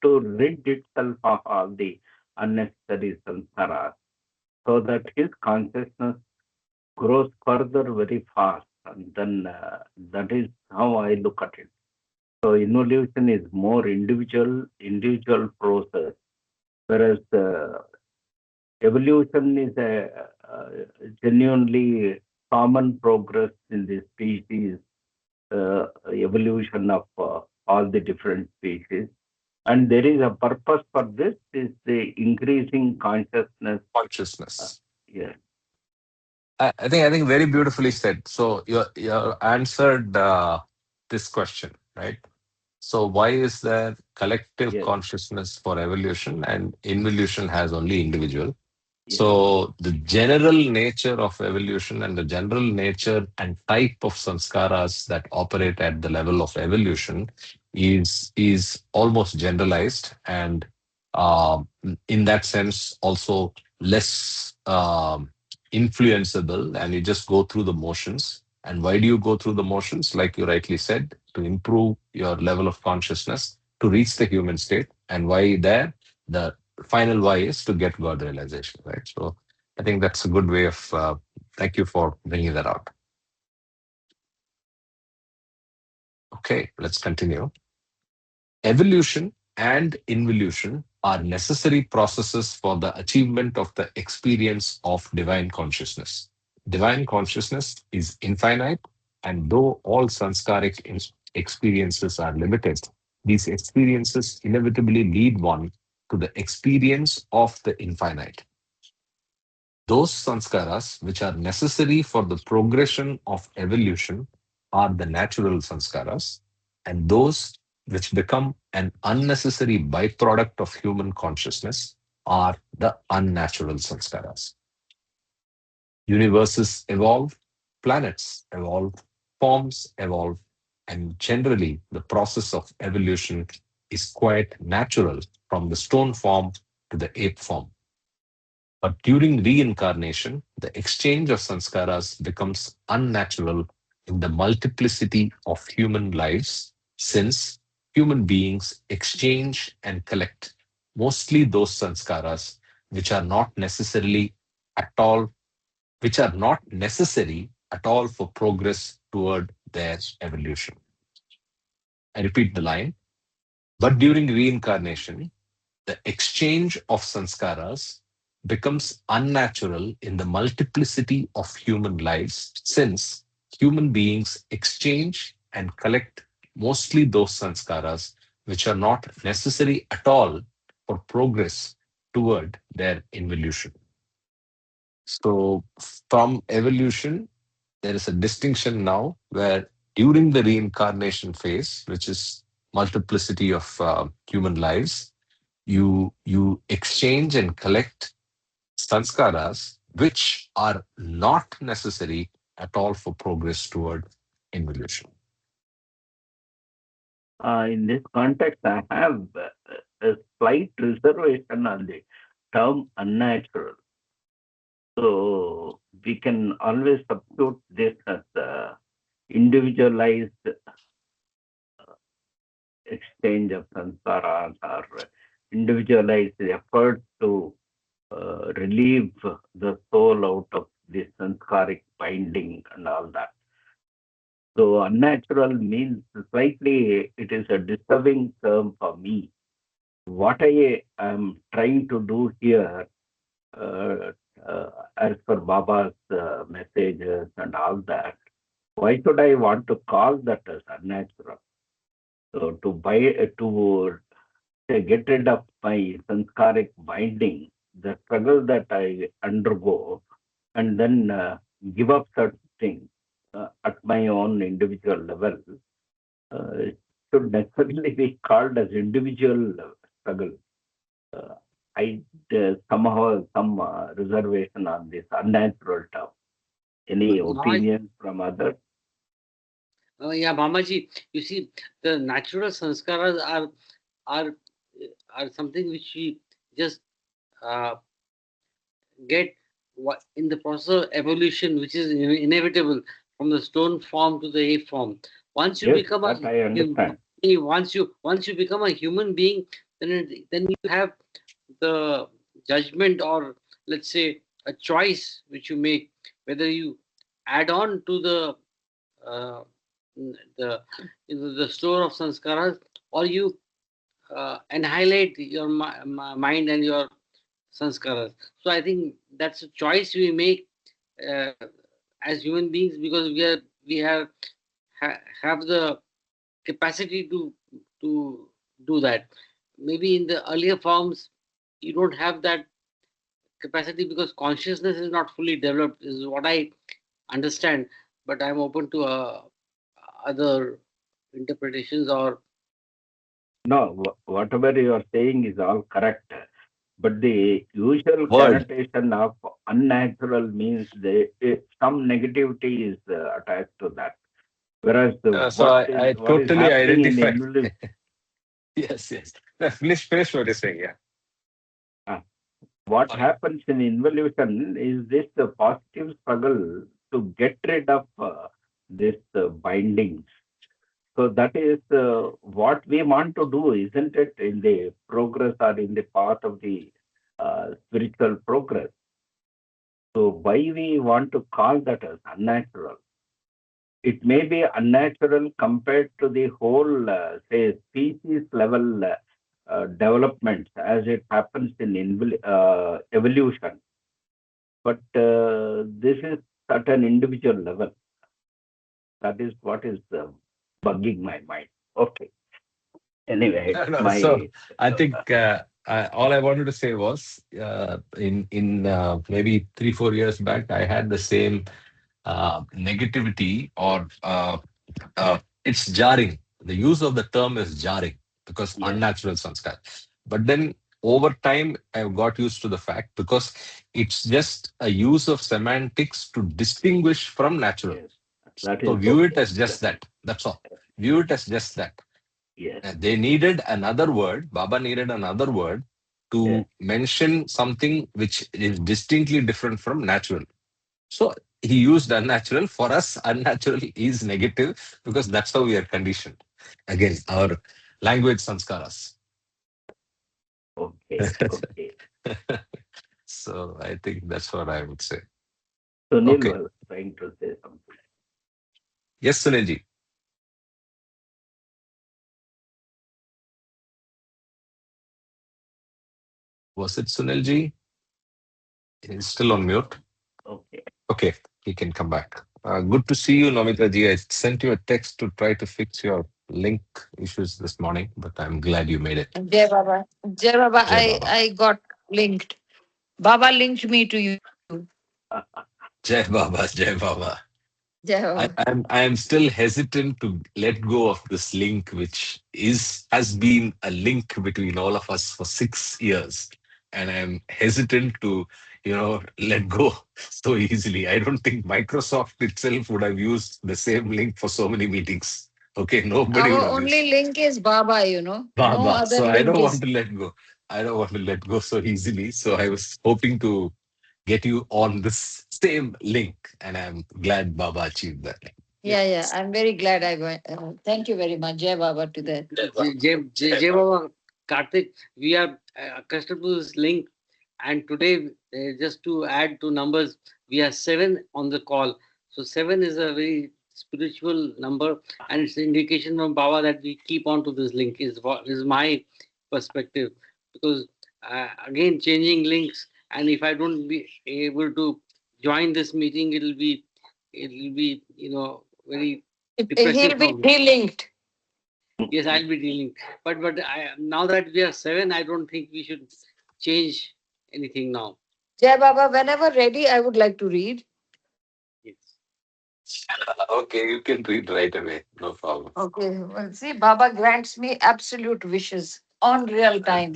to rid itself of all the unnecessary samsaras so that his consciousness grows further very fast. And then that is how I look at it. So involution is more individual process, whereas evolution is a genuinely common progress in the species, evolution of all the different species. And there is a purpose for this is the increasing consciousness. Uh, Consciousness. yes, I think very beautifully said. So you answered this question, right? So why is there collective yes, consciousness for evolution and involution has only individual? yes, So the general nature of evolution and the general nature and type of sanskaras that operate at the level of evolution is almost generalized, and um, in that sense also less influenceable, and you just go through the motions. And why do you go through the motions? Like you rightly said, to improve your level of consciousness to reach the human state. And why there? The final why is to get God realization, right? So I think that's a good way of, thank you for bringing that out. Okay, let's continue. Evolution and involution are necessary processes for the achievement of the experience of divine consciousness. Divine consciousness is infinite, and though all sanskaric experiences are limited, these experiences inevitably lead one to the experience of the infinite. Those sanskaras which are necessary for the progression of evolution are the natural sanskaras, and those which become an unnecessary byproduct of human consciousness are the unnatural sanskaras. Universes evolve, planets evolve, forms evolve, and generally the process of evolution is quite natural from the stone form to the ape form. But during reincarnation, the exchange of sanskaras becomes unnatural in the multiplicity of human lives, since human beings exchange and collect mostly those sanskaras which are not necessarily at all, which are not necessary at all for progress toward their evolution. I repeat the line. But during reincarnation, the exchange of sanskaras becomes unnatural in the multiplicity of human lives, since human beings exchange and collect mostly those sanskaras which are not necessary at all for progress toward their involution. So, from evolution, there is a distinction now where during the reincarnation phase, which is multiplicity of human lives, you exchange and collect sanskaras which are not necessary at all for progress toward involution. In this context, I have a slight reservation on the term unnatural. So we can always substitute this as individualized exchange of sanskaras or individualized effort to relieve the soul out of this sanskaric binding and all that. So unnatural means slightly, it is a disturbing term for me. What I am trying to do here, uh, as per Baba's messages and all that, why should I want to call that as unnatural? So to get rid of my sanskaric binding, the struggle that I undergo, and then give up certain things at my own individual level, uh, should necessarily be called as individual struggle. Uh, I somehow have some reservation on this unnatural term. Any Mama, opinion from others? yeah, Mamaji, you see, the natural sanskaras are are something which we just uh, get in the process of evolution, which is inevitable from the stone form to the ape form. Once you Yes, become a that I understand. once you become a human being, then you have the judgment, or let's say a choice which you make, whether you add on to uh, the the store of sanskaras, or you annihilate your mind and your sanskaras. So I think that's a choice we make uh, as human beings, because we have the capacity to do that. Maybe in the earlier forms you don't have that capacity because consciousness is not fully developed, is what I understand. But I'm open to other interpretations or No, whatever you are saying is all correct. But the usual Word. connotation of unnatural means some negativity is attached to that. Whereas So I what is totally happening in identify. evolution, Yes, yes. No, finish what you're saying. Yeah. uh, what Sorry. happens in involution is this positive struggle to get rid of this bindings. So that is what we want to do, isn't it? In the progress or in the path of the spiritual progress. So why we want to call that as unnatural? It may be unnatural compared to the whole, say, species level development as it happens in evolution. But this is at an individual level. That is what is bugging my mind. Okay. Anyway, No, it's no. So my I think all I wanted to say was in maybe 3 4 years back, I had the same negativity or it's jarring. The use of the term is jarring because yes, unnatural sanskar. But then over time, I've got used to the fact because it's just a use of semantics to distinguish from natural. yes. That So is view it okay. as just that. That's all. View it as just that. Yes, They needed another word. Baba needed another word yes, to mention something which is distinctly different from natural. So he used unnatural. For us, unnatural is negative because that's how we are conditioned. Again, our language sanskaras. Okay, okay. So I think that's what I would say. Sunil Okay. was trying to say something. Yes, Sunilji. Was it Sunilji? He's still on mute. Okay. Okay, he can come back. Good to see you, Namita ji. I sent you a text to try to fix your link issues this morning, but I'm glad you made it. Jai Baba. Jai Baba, Jai Baba. I got linked. Baba linked me to you. Jai Baba. Jai Baba. Jai Baba. I am still hesitant to let go of this link, which has been a link between all of us for 6 years, and I'm hesitant to let go so easily. I don't think Microsoft itself would have used the same link for so many meetings. Okay, nobody would Our have used only link is Baba, you know. No Baba. other So I link don't want is. to let go. I don't want to let go so easily. So I was hoping to get you on this same link, and I'm glad Baba achieved that. Yeah, yeah. I'm very glad I went. Thank you very much. Jai Baba to that. Jai Baba, Karthik, we are accustomed to this link, and today, just to add to numbers, we are seven on the call. So seven is a very spiritual number, and it's an indication from Baba that we keep on to this link. Is my perspective, because again changing links, and if I don't be able to join this meeting, it'll be very depressing He'll for be me. de-linked. Yes, I'll be dealing. But now that we are seven, I don't think we should change anything now. Jai Baba, whenever ready, I would like to read. Yes. Okay, you can read right away. No problem. Okay. Well, see, Baba grants me absolute wishes on real Uh, time.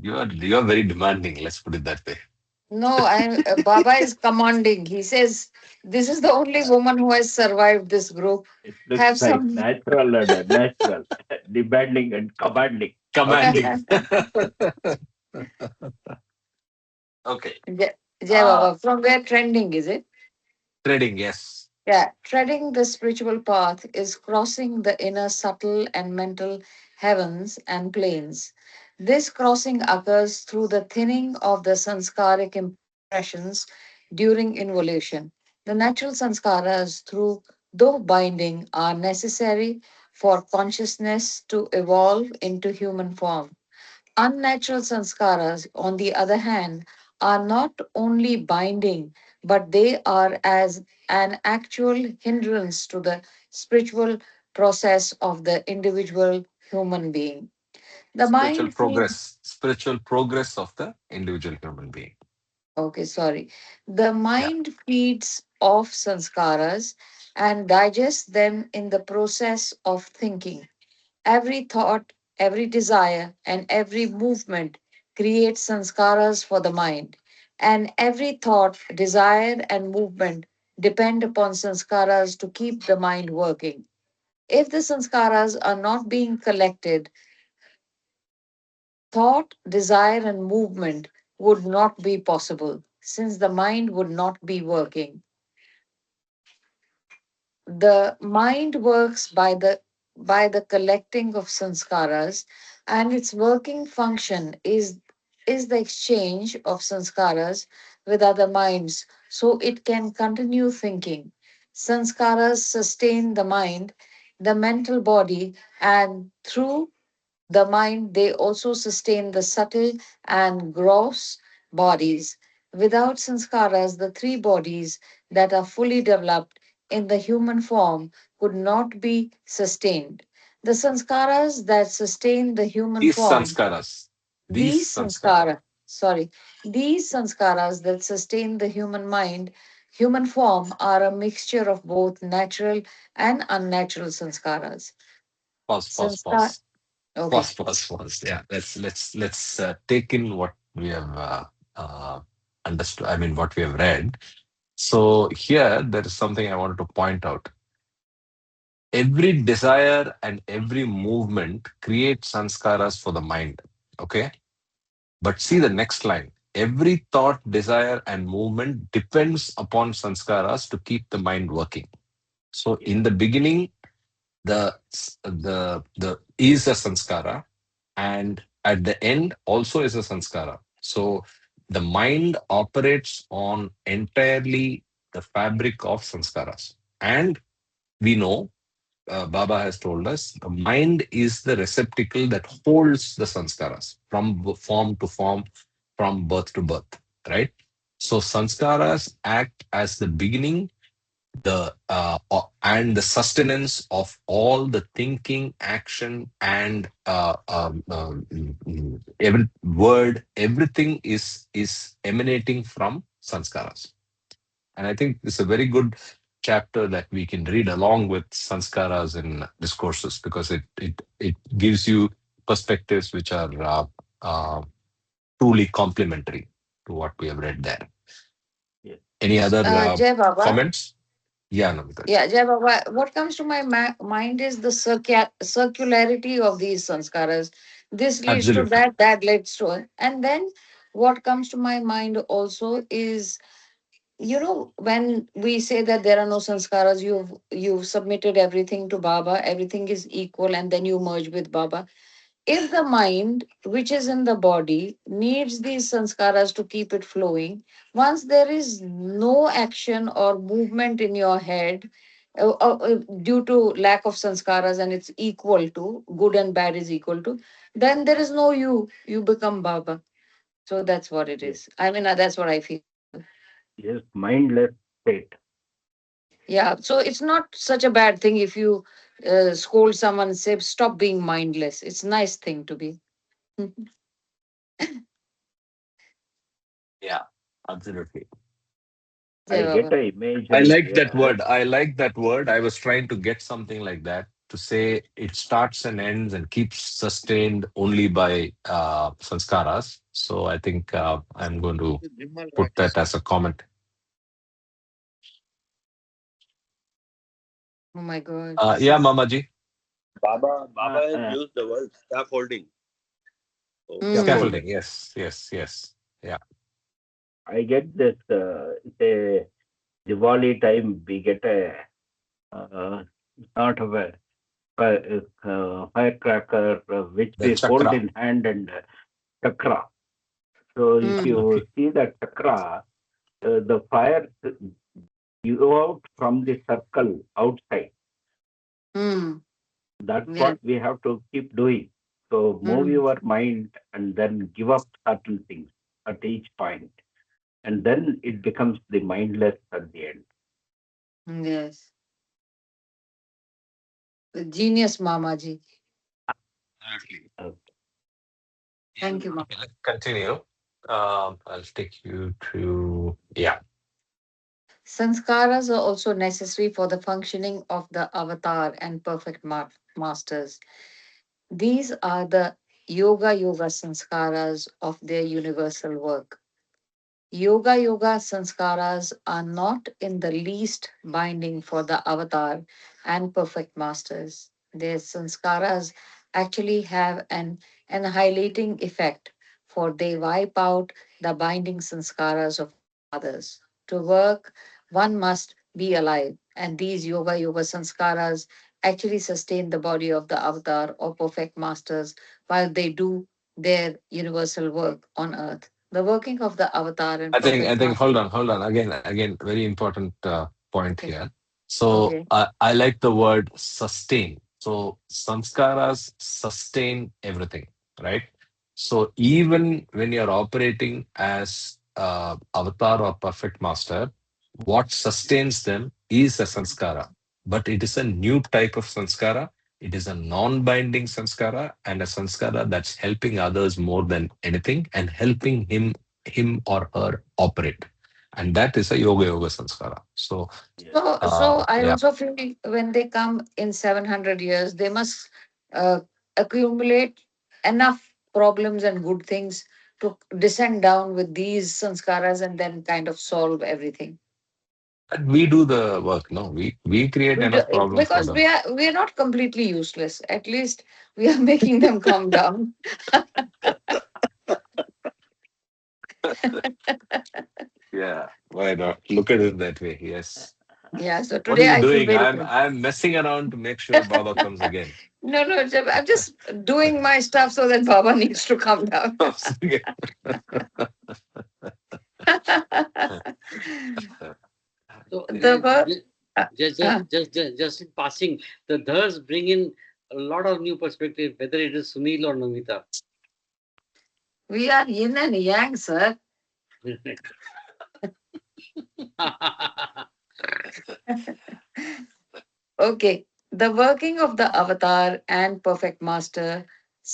you are very demanding. Let's put it that way. No, Baba is commanding. He says, "This is the only woman who has survived this group. It looks Have like some." natural and unnatural, demanding and commanding. Okay. Commanding. Okay. Jai Uh, Baba, from where trending is it? Trading, yes. Yeah, treading the spiritual path is crossing the inner subtle and mental heavens and planes. This crossing occurs through the thinning of the sanskaric impressions during involution. The natural sanskaras, through though binding, are necessary for consciousness to evolve into human form. Unnatural sanskaras, on the other hand, are not only binding, but they are as an actual hindrance to the spiritual process of the individual human being. The Spiritual mind feeds, progress. Spiritual progress of the individual human being. okay, sorry. The Yeah. mind feeds off sanskaras and digests them in the process of thinking. Every thought, every desire, and every movement creates sanskaras for the mind. And every thought, desire, and movement depend upon sanskaras to keep the mind working. If the sanskaras are not being collected, thought, desire, and movement would not be possible since the mind would not be working. The mind works by the collecting of sanskaras, and its working function is the exchange of sanskaras with other minds so it can continue thinking. Sanskaras sustain the mind, the mental body, and through the mind, they also sustain the subtle and gross bodies. Without sanskaras, the three bodies that are fully developed in the human form could not be sustained. The sanskaras that sustain the human These form, sanskaras. These these sanskaras. sanskara, sorry, these sanskaras that sustain the human mind, human form, are a mixture of both natural and unnatural sanskaras. Pause, pause, Sanskar, pause. okay. Pause, pause, pause. Yeah, let's take in what we have understood. I mean, what we have read. So here, there is something I wanted to point out. Every desire and every movement creates sanskaras for the mind. Okay, but see the next line. every thought, desire, and movement depends upon sanskaras to keep the mind working. So Yes. in the beginning, the is a sanskara, and at the end also is a sanskara. So the mind operates on entirely the fabric of sanskaras. And we know, Baba has told us, the mind is the receptacle that holds the sanskaras from form to form, from birth to birth, right? So sanskaras act as the beginning, and the sustenance of all the thinking, action, and every word, everything is emanating from sanskaras. And I think it's a very good chapter that we can read along with sanskaras in discourses, because it gives you perspectives which are uh, truly complementary to what we have read there. Yes. Any other Jai Baba. comments? Yeah, Namita. Yeah, Jai Baba. What comes to my mind is the circularity of these sanskaras. This leads to Absolutely. that, that leads to, and then what comes to my mind also is, when we say that there are no sanskaras, you've submitted everything to Baba, everything is equal, and then you merge with Baba. If the mind, which is in the body, needs these sanskaras to keep it flowing, once there is no action or movement in your head, due to lack of sanskaras, and it's equal to good and bad is equal to, then there is no you become Baba. So that's what it Yes. is. I mean, that's what I feel. Yes. Mindless state. Yeah, so it's not such a bad thing if you scold someone and say, stop being mindless. It's a nice thing to be. Yeah, absolutely. I Jai get Baba. a I imagery like that here. word. I like that word. I was trying to get something like that, to say it starts and ends and keeps sustained only by sanskaras. So I think I'm going to put that as a comment. Oh my God. Yeah, Mamaji. Baba Uh, has uh, used the word scaffolding. So Hmm. Scaffolding. Yes, yes, yes. Yeah. I get this. Say Diwali time, we get a uh, sort of a firecracker which The we hold chakra. in hand, and chakra. So if Hmm. you Okay. see that chakra, the fire you out from the circle outside. Hmm. That's Yeah. what we have to keep doing. So move Hmm. your mind and then give up certain things at each point, and then it becomes the mindless at the end. Yes. The genius Mamaji. Absolutely. Uh, Thank you, Okay, Mama. let's continue. I'll take you to, yeah. Sanskaras are also necessary for the functioning of the avatar and perfect masters. These are the yoga sanskaras of their universal work. Yoga sanskaras are not in the least binding for the avatar and perfect masters. Their sanskaras actually have an annihilating effect, for they wipe out the binding sanskaras of others. To work, one must be alive, and these yoga sanskaras actually sustain the body of the avatar or perfect masters while they do their universal work on earth. The working of the avatar and I perfect think, master. hold on. Again, very important point Okay. here. So Okay. I like the word sustain. So sanskaras sustain everything, right? So even when you're operating as avatar or perfect master, what sustains them is a sanskara, but it is a new type of sanskara. It is a non-binding sanskara, and a sanskara that's helping others more than anything, and helping him or her operate, and that is a yoga sanskara. So yes. So I yeah, also feel when they come in 700 years, they must uh, accumulate enough problems and good things to descend down with these sanskaras and then kind of solve everything. but we do the work. No, we create We do, enough problems for because them. we are not completely useless. At least we are making them come down. Yeah, why not? Look at it that way. Yes. Yeah, so What are today you I feel doing? very I'm proud. I'm messing around to make sure Baba comes again. No, no, I'm just doing my stuff so that Baba needs to come down. Comes again. So, The work. Uh, uh, just in passing, the Dhars bring in a lot of new perspective, whether it is Sunil or Namita. we are yin and yang, sir. Okay. The working of the avatar and perfect master's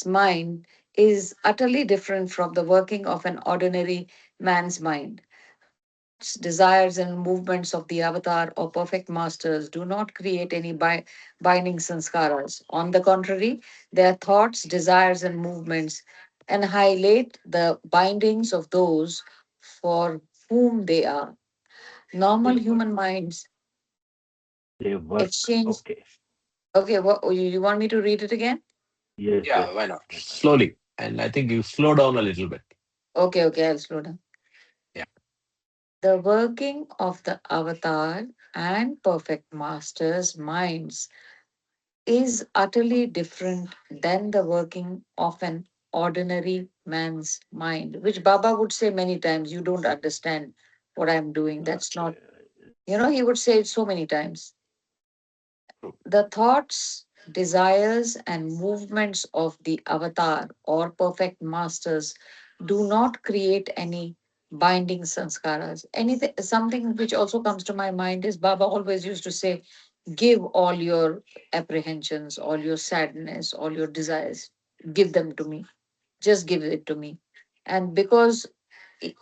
mind is utterly different from the working of an ordinary man's mind. The thoughts, desires, and movements of the avatar or perfect masters do not create any binding sanskaras. On the contrary, their thoughts, desires, and movements annihilate the bindings of those for whom they are. They Normal work. human minds They work. exchange. Okay. Okay, what you want me to read it again? Yes, yes. Yeah, why not? Slowly. And I think you slow down a little bit. Okay, okay, I'll slow down. Yeah. The working of the avatar and perfect master's minds is utterly different than the working of an ordinary man's mind, which Baba would say many times, you don't understand what I'm doing. Uh, That's not, he would say it so many times. True. The thoughts, desires, and movements of the avatar or perfect masters do not create any binding sanskaras. Anything, something which also comes to my mind is Baba always used to say, give all your apprehensions, all your sadness, all your desires, give them to me. Just give it to me. And because i-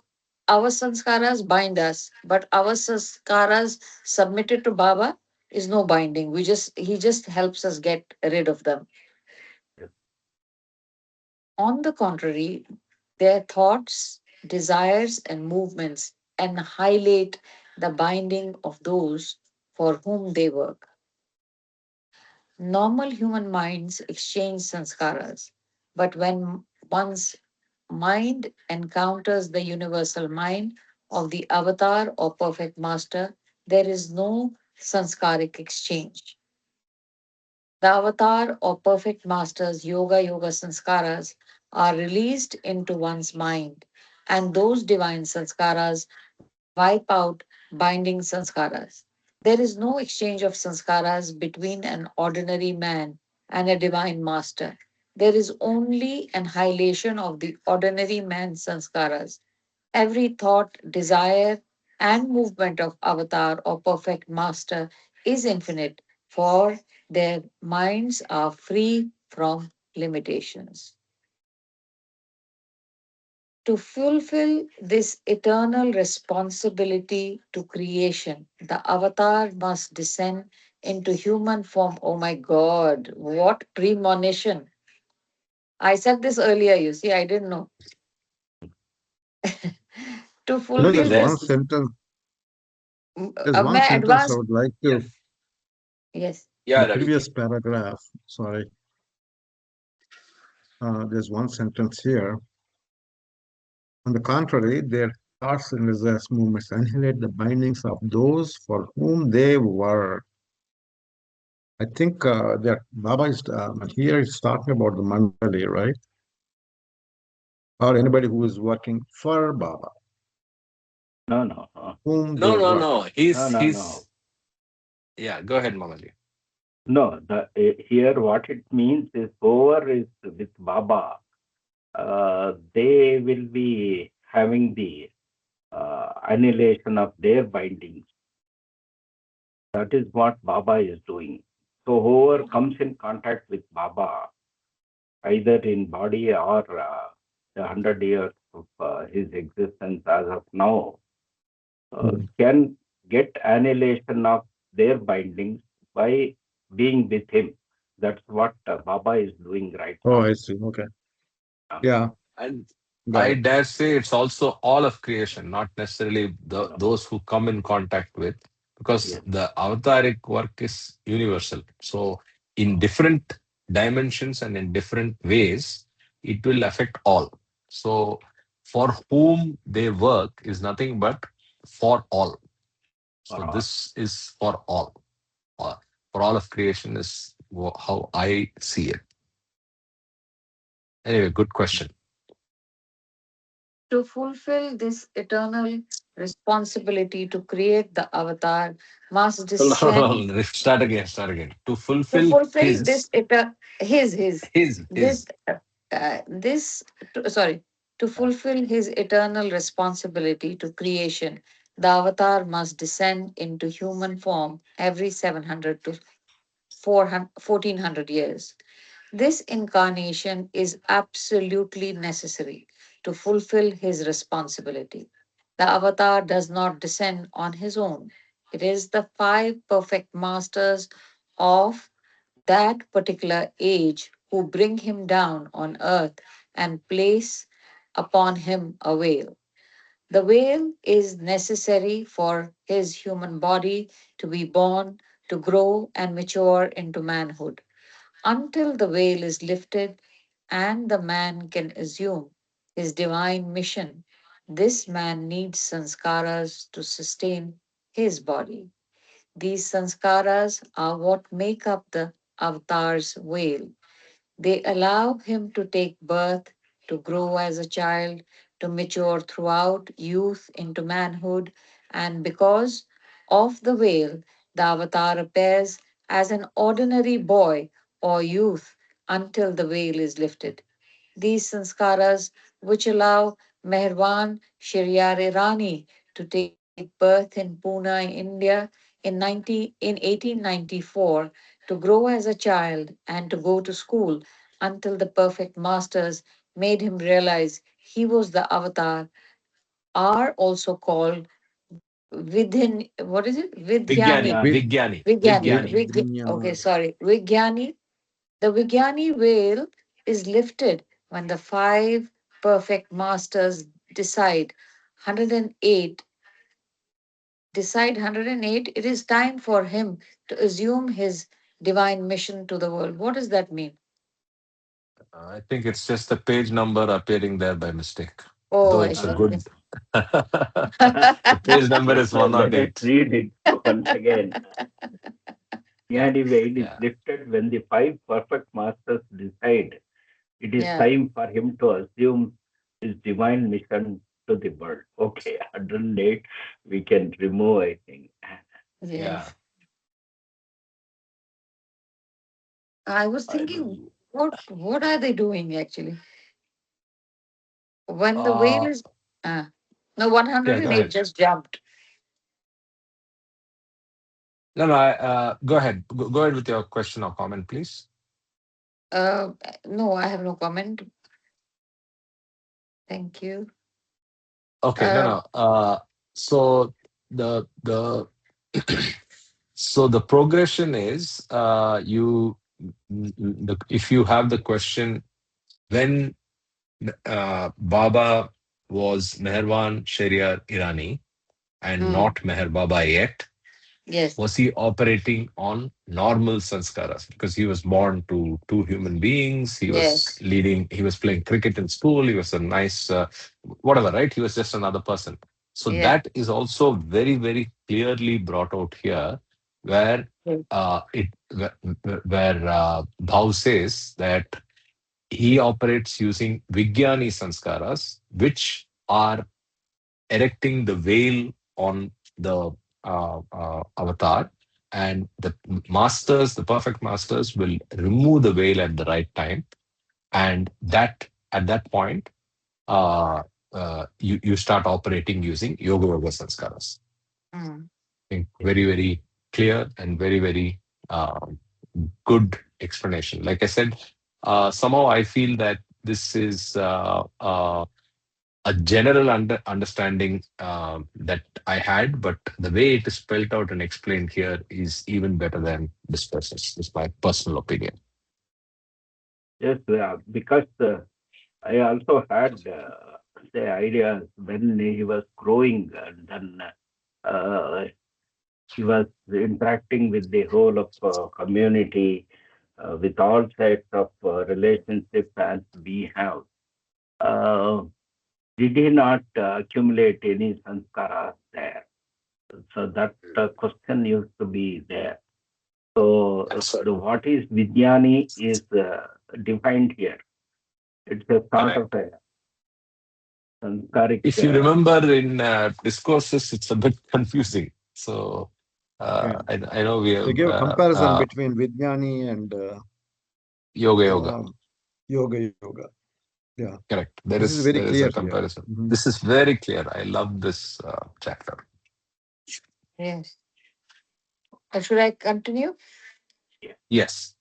our sanskaras bind us, but our sanskaras submitted to Baba is no binding. He just helps us get rid of them. yes. On the contrary, their thoughts, desires, and movements annihilate the binding of those for whom they work. Normal human minds exchange sanskaras, but when one's mind encounters the universal mind of the avatar or perfect master, there is no sanskaric exchange. The avatar or perfect master's yoga sanskaras are released into one's mind, and those divine sanskaras wipe out binding sanskaras. There is no exchange of sanskaras between an ordinary man and a divine master. There is only annihilation of the ordinary man's sanskaras. Every thought, desire, and movement of avatar or perfect master is infinite, for their minds are free from limitations. To fulfill this eternal responsibility to creation, the avatar must descend into human form. Oh my God, what premonition! I said this earlier, you see, I didn't know. To You were fulfill There's there. one this, sentence. There's one may I sentence I advance? would like to, Yes. Yes. the Yeah, Ravi. previous paragraph. Sorry, there's one sentence here. On the contrary, their thoughts and desires movements annihilate the bindings of those for whom they were. I think that Baba is here is talking about the mandali, right? Or anybody who is working for Baba, No, no, no, whom they No, no, work. no. no, no, no. Yeah, go ahead, Mamaji. No, here what it means is whoever is with Baba, they will be having the annihilation of their bindings. That is what Baba is doing. So whoever comes in contact with Baba, either in body or the 100 years of his existence as of now, Mm. can get annihilation of their bindings by being with him. That's what Baba is doing right Oh, now. I see. Okay. Um, Yeah, And got I it. dare say it's also all of creation, not necessarily no, those who come in contact with, because yes, the avataric work is universal. So, in different dimensions and in different ways, it will affect all. So, for whom they work is nothing but for all. So for all. this is for all. Uh, for all of creation is how I see it. Anyway, good question. To fulfill this eternal responsibility to create the avatar must descend. Start again. Start again. To To fulfill fulfill his this his this his. this sorry, to fulfill his eternal responsibility to creation, the avatar must descend into human form every 700 to 400, 1400 years. This incarnation is absolutely necessary to fulfill his responsibility. The avatar does not descend on his own. It is the five perfect masters of that particular age who bring him down on earth and place upon him a veil. The veil is necessary for his human body to be born, to grow and mature into manhood. Until the veil is lifted and the man can assume his divine mission, this man needs sanskaras to sustain his body. These sanskaras are what make up the avatar's veil. They allow him to take birth, to grow as a child, to mature throughout youth into manhood, and because of the veil, the avatar appears as an ordinary boy or youth until the veil is lifted. These sanskaras, which allow Meherwan Shiryare Rani to take birth in Pune, India in 1894, to grow as a child and to go to school until the perfect masters made him realize he was the avatar, are also called what is it? Vigyani. Vidyani. Yeah, Vigyani. Vigyani. Vigyani. Okay, Vinyana. sorry. Vigyani. The Vigyani veil is lifted when the five perfect masters decide 108 108 it is time for him to assume his divine mission to the world. What does that mean? I think it's just the page number appearing there by mistake. Oh, Though I it's a see. uh, good. The page number yes, is 108. let's read it once again. Jnani veil is Yeah. lifted when the five perfect masters decide it is Yeah, time for him to assume his divine mission to the world. Okay, 108 we can remove, I think. Yeah. yes. I was I thinking, will. what are they doing actually? When the veil Uh, is no yeah, go 108 ahead. just jumped. No, no, go ahead. Go ahead with your question or comment, please. Uh, no, I have no comment. Thank you. Okay, no, Uh, no. So the so the progression is if you have the question when Baba was Meherwan Shariar Irani and mm, not Meher Baba yet, yes, was he operating on normal sanskaras? Because he was born to two human beings. yes, He was playing cricket in school. He was a nice, whatever, right? He was just another person. So yeah. that is also very, very clearly brought out here, where Yes. Bhau says that he operates using Vigyani sanskaras, which are erecting the veil on the avatar, and the masters, the perfect masters, will remove the veil at the right time, and that at that point, you start operating using yoga yoga sanskaras. Mm. I think very very clear and very very good explanation. Like I said, somehow I feel that this is a general understanding that I had, but the way it is spelled out and explained here is even better than this person's. This is my personal opinion. Yes, because I also had the idea when he was growing, and then uh, he was interacting with the whole of community, with all types of relationships as we have. Uh, did he not accumulate any sanskaras there? So that question used to be there. So That's right. what is Vijnani is defined here. It's a sort Correct. of a sanskaric. If you remember in discourses, it's a bit confusing. So Yeah. I know we They have give a comparison between Vijnani and yoga yoga. yoga. Yeah. Correct. This is very There is clear a here. comparison. Mhm. This is very clear. I love this chapter. Yes. Should I continue? Yes.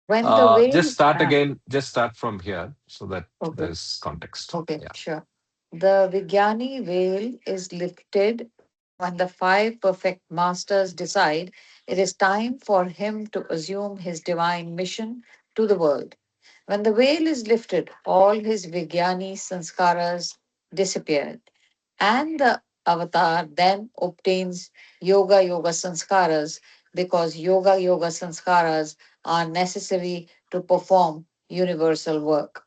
When the Just whale. start again. Just start from here so that Okay. there is context. Okay, Yeah. sure. The Vigyani veil is lifted when the five perfect masters decide it is time for him to assume his divine mission to the world. When the veil is lifted, all his Vigyani sanskaras disappear, and the avatar then obtains yoga sanskaras because yoga sanskaras are necessary to perform universal work.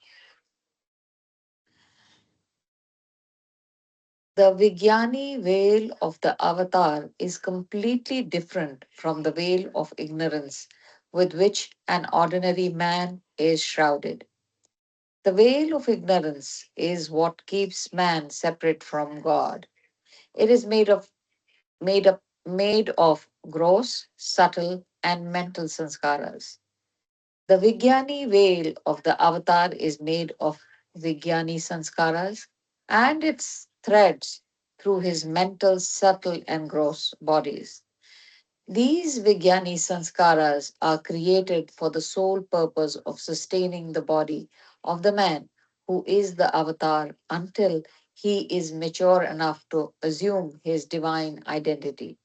The Vigyani veil of the avatar is completely different from the veil of ignorance with which an ordinary man is shrouded. The veil of ignorance is what keeps man separate from God. It is made of gross, subtle, and mental sanskaras. The Vigyani veil of the avatar is made of Vigyani sanskaras and its threads through his mental, subtle, and gross bodies. These Vigyani sanskaras are created for the sole purpose of sustaining the body of the man who is the avatar until he is mature enough to assume his divine identity.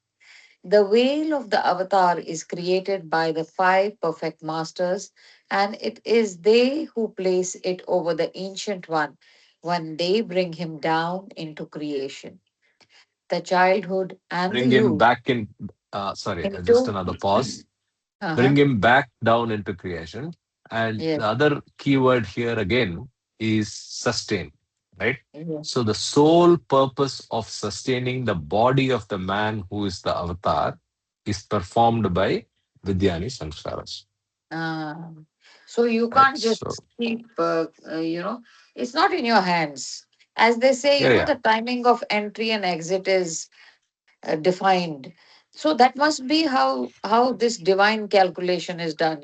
The veil of the avatar is created by the five perfect masters, and it is they who place it over the ancient one when they bring him down into creation. The childhood and the Bring him youth back in. Sorry, just into. another pause. Uh-huh. Bring him back down into creation. And Yes, the other keyword here again is sustain, right? yes. So the sole purpose of sustaining the body of the man who is the avatar is performed by Vidyani Samskaras, So you right? can't So, just keep, it's not in your hands. As they say, yeah, yeah. the timing of entry and exit is defined. So that must be how this divine calculation is done.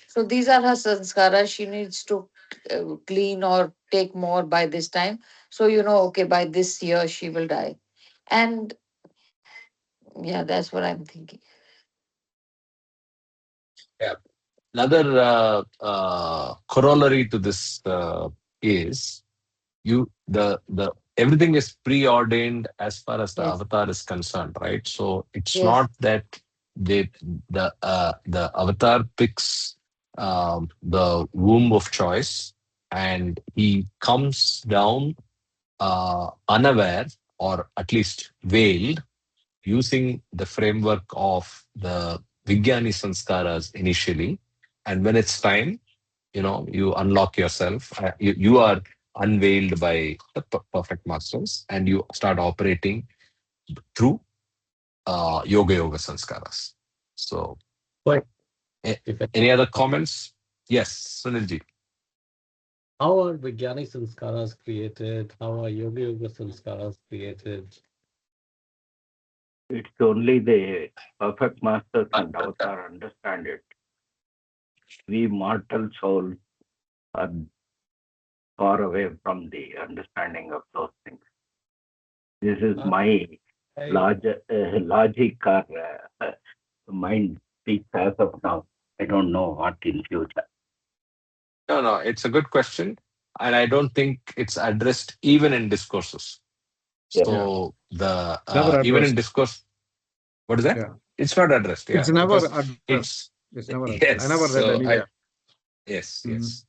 So these are her sanskaras. She needs to clean or take more by this time. So okay, by this year she will die. And yeah, that's what I'm thinking. Yeah. Another corollary to this is the everything is preordained as far as the Yes, avatar is concerned, right? So it's yes. not that they the avatar picks the womb of choice and he comes down unaware or at least veiled using the framework of the Vigyani Sanskaras initially. And when it's time, you unlock yourself. You are unveiled by the perfect masters and you start operating through yoga sanskaras. So, But a- if I, any other comments? Yes, Sunilji. how are Vijnani Sanskaras created? How are Yoga Sanskaras created? It's only the perfect masters and avatar understand it. We mortal souls are far away from the understanding of those things. This is Uh, my I, large logic or mind speaks as of now. I don't know what in future. No, no, it's a good question. And I don't think it's addressed even in discourses. Yes. Yeah. So, the Never even in addressed. discourse, what is that? Yeah. It's not addressed, It's yeah, never because addressed. it's, It's never addressed. I yes. never read So, anywhere. yes, Mhm. yes.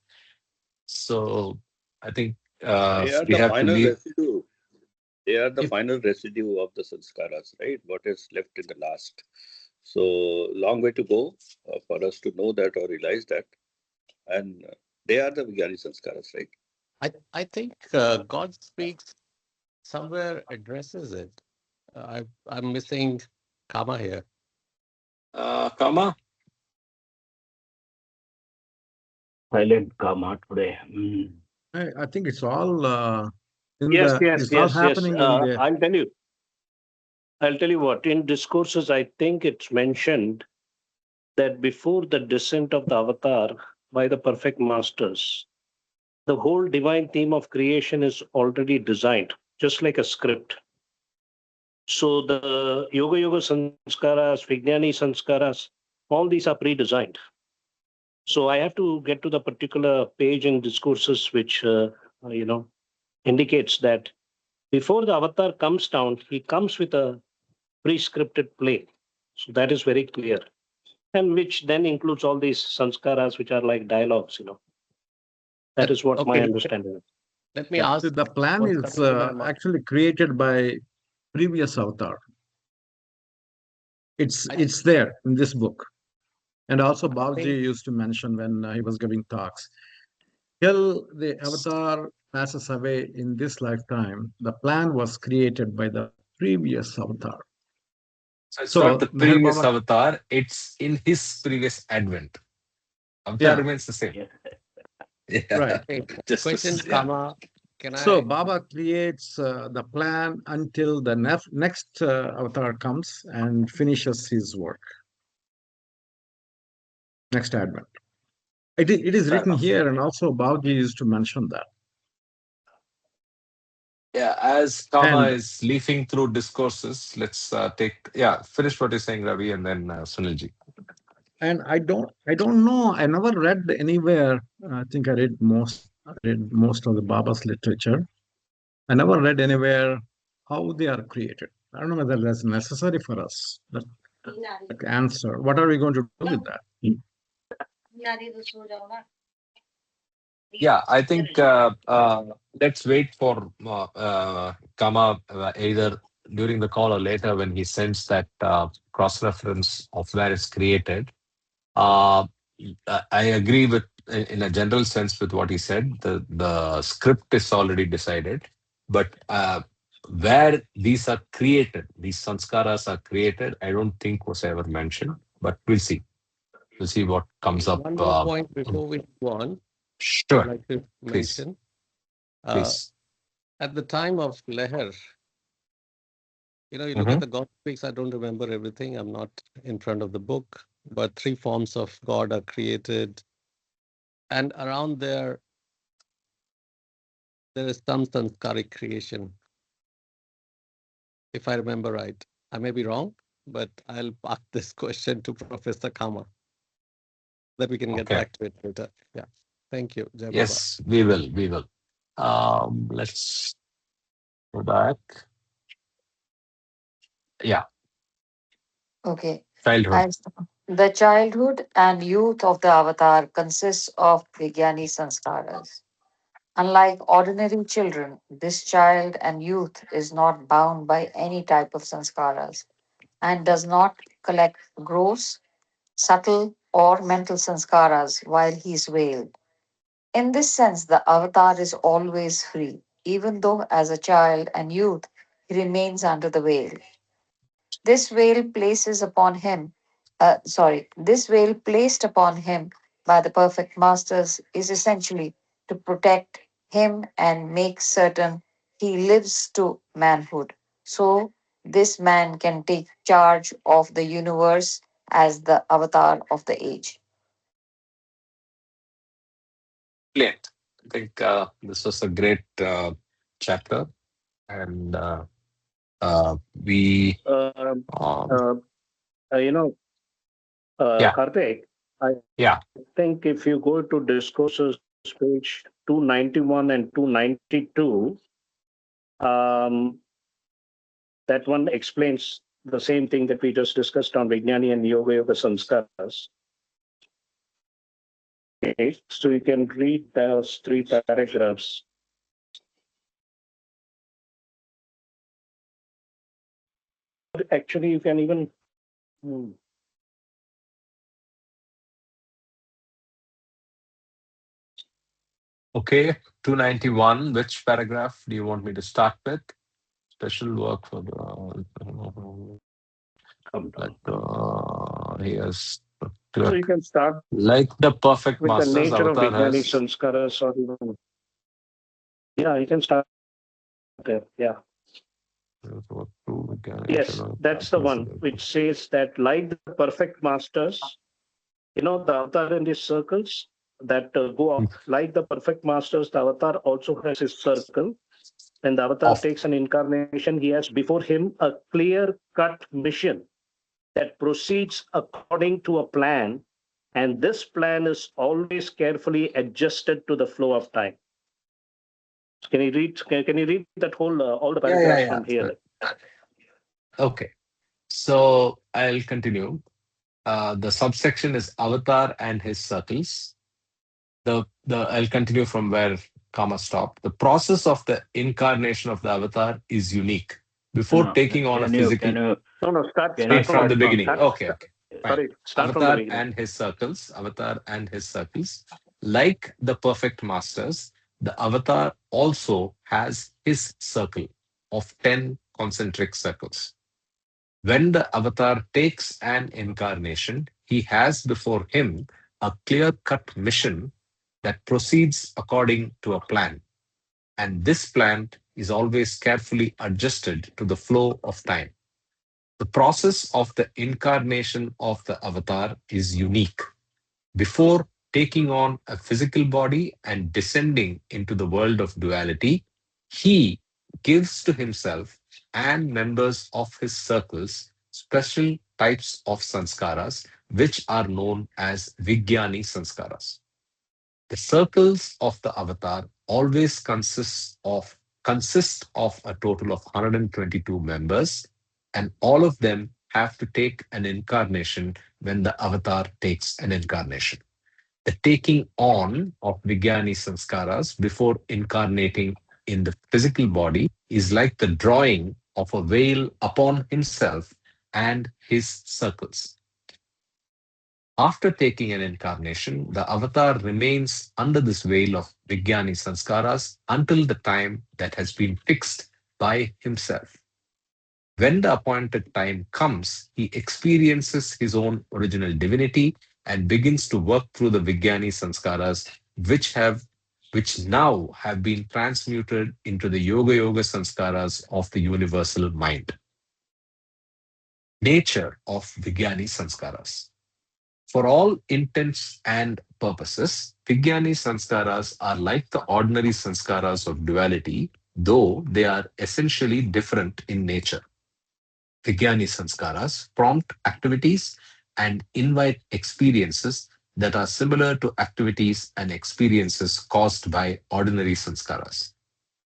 So I think They are we the have to final leave. residue. They are the if final residue of the sanskaras, right? What is left in the last. So long way to go for us to know that or realize that. And they are the Vijnani sanskaras, right? I think God speaks somewhere addresses it. I'm missing comma here. Kama? Silent karma today. I think it's all Yes, yes, it's all yes, yes. happening in the I'll tell you what. In discourses, I think it's mentioned that before the descent of the avatar by the perfect masters, the whole divine theme of creation is already designed, just like a script. So the Yoga Sanskaras, Vijnani Sanskaras, all these are pre-designed. So I have to get to the particular page in discourses which indicates that before the avatar comes down, he comes with a pre-scripted play. So that is very clear, and which then includes all these sanskaras, which are like dialogues. That is what my Okay, understanding is. let me yeah, ask the plan what's is coming to my mind. actually created by previous avatar. I, It's there in this book. And also I think Bauji used to mention when he was giving talks, till the avatar passes away in this lifetime, the plan was created by the previous avatar. So it's not So the Meher previous Baba, avatar, it's in his previous advent. Avatar yeah, remains the same. Yes. Yeah. right. okay, Just question, to, yeah. comma. Can So I? Baba creates the plan until the next avatar comes and finishes his work. Next advent. It is Fair written enough. here, and also Bauji used to mention that. Yeah, as Kama And is leafing through discourses, let's finish what you're saying, Ravi, and then Sunilji. and I don't know. I never read anywhere. I think I read most of the Baba's literature. I never read anywhere how they are created. I don't know whether that's necessary for us. That answer. What are we going to do with that? Yeah, I think let's wait for Kama either during the call or later when he sends that cross reference of where it's created. Uh, I agree with, in a general sense, with what he said. The script is already decided, but where these are created, these sanskaras are created, I don't think was ever mentioned. But we'll see. We'll see what comes up. One more point before we go on. I'd Sure, like to please, mention uh, please. at the time of Leher, you look Hmm. at the God speaks. I don't remember everything. I'm not in front of the book, but three forms of God are created, and around there is some sanskaric creation, if I remember right. I may be wrong, but I'll park this question to Professor Kama, that we can get Okay. back to it later. Yeah. Thank you, Jai Baba. Yes, we will. We will. Let's go back. Yeah, Okay. childhood. And the childhood and youth of the avatar consists of Vijnani Sanskaras. Unlike ordinary children, this child and youth is not bound by any type of sanskaras and does not collect gross, subtle, or mental sanskaras while he is veiled. In this sense, the avatar is always free, even though as a child and youth he remains under the veil. This veil places upon him, this veil placed upon him by the perfect masters is essentially to protect him and make certain he lives to manhood. So this man can take charge of the universe as the avatar of the age. Brilliant. I think this was a great chapter, and we, Um, um, uh, you know, yeah, Karthik, I yeah. think if you go to discourses page 291 and 292, um, that one explains the same thing that we just discussed on Vijnani and Yoga Sanskaras. Okay, so you can read those three paragraphs. Actually, you can even Okay, 291. Which paragraph do you want me to start with? Special work for the. Come Like, down, come down. here's So you can start like the perfect with the masters. nature of Avatar Vijnani has. Sanskaras or even, yeah, you can start there. Yeah. Yes, that's the one which says that like the perfect masters, the avatar in these circles that go up, like the perfect masters, the avatar also has his circle. When the avatar Of takes an incarnation, he has before him a clear cut mission that proceeds according to a plan. And this plan is always carefully adjusted to the flow of time. Can you read? Can you read that whole all the yeah, yeah, paragraphs from here? yeah. Okay, so I'll continue. The subsection is Avatar and his circles. The I'll continue from where Kama stopped. The process of the incarnation of the avatar is unique. Before No, taking on a physical, No, no. Start can you read start from the from the start beginning. from beginning. the? Okay, Start, okay, Yes. fine. sorry. Start from the Avatar beginning. and his circles. Avatar and his circles. Like the perfect masters, the avatar also has his circle of 10 concentric circles. When the avatar takes an incarnation, he has before him a clear cut mission that proceeds according to a plan. And this plan is always carefully adjusted to the flow of time. The process of the incarnation of the avatar is unique. Before taking on a physical body and descending into the world of duality, he gives to himself and members of his circles special types of sanskaras, which are known as Vijnani sanskaras. The circles of the avatar always consist of a total of 122 members, and all of them have to take an incarnation when the avatar takes an incarnation. The taking on of Vijnani sanskaras before incarnating in the physical body is like the drawing of a veil upon himself and his circles. After taking an incarnation, the avatar remains under this veil of Vijnani sanskaras until the time that has been fixed by himself. When the appointed time comes, he experiences his own original divinity and begins to work through the Vijnani sanskaras, which now have been transmuted into the Yoga sanskaras of the universal mind. Nature of Vijnani sanskaras. For all intents and purposes, Vijnani sanskaras are like the ordinary sanskaras of duality, though they are essentially different in nature. Vijnani sanskaras prompt activities and invite experiences that are similar to activities and experiences caused by ordinary sanskaras.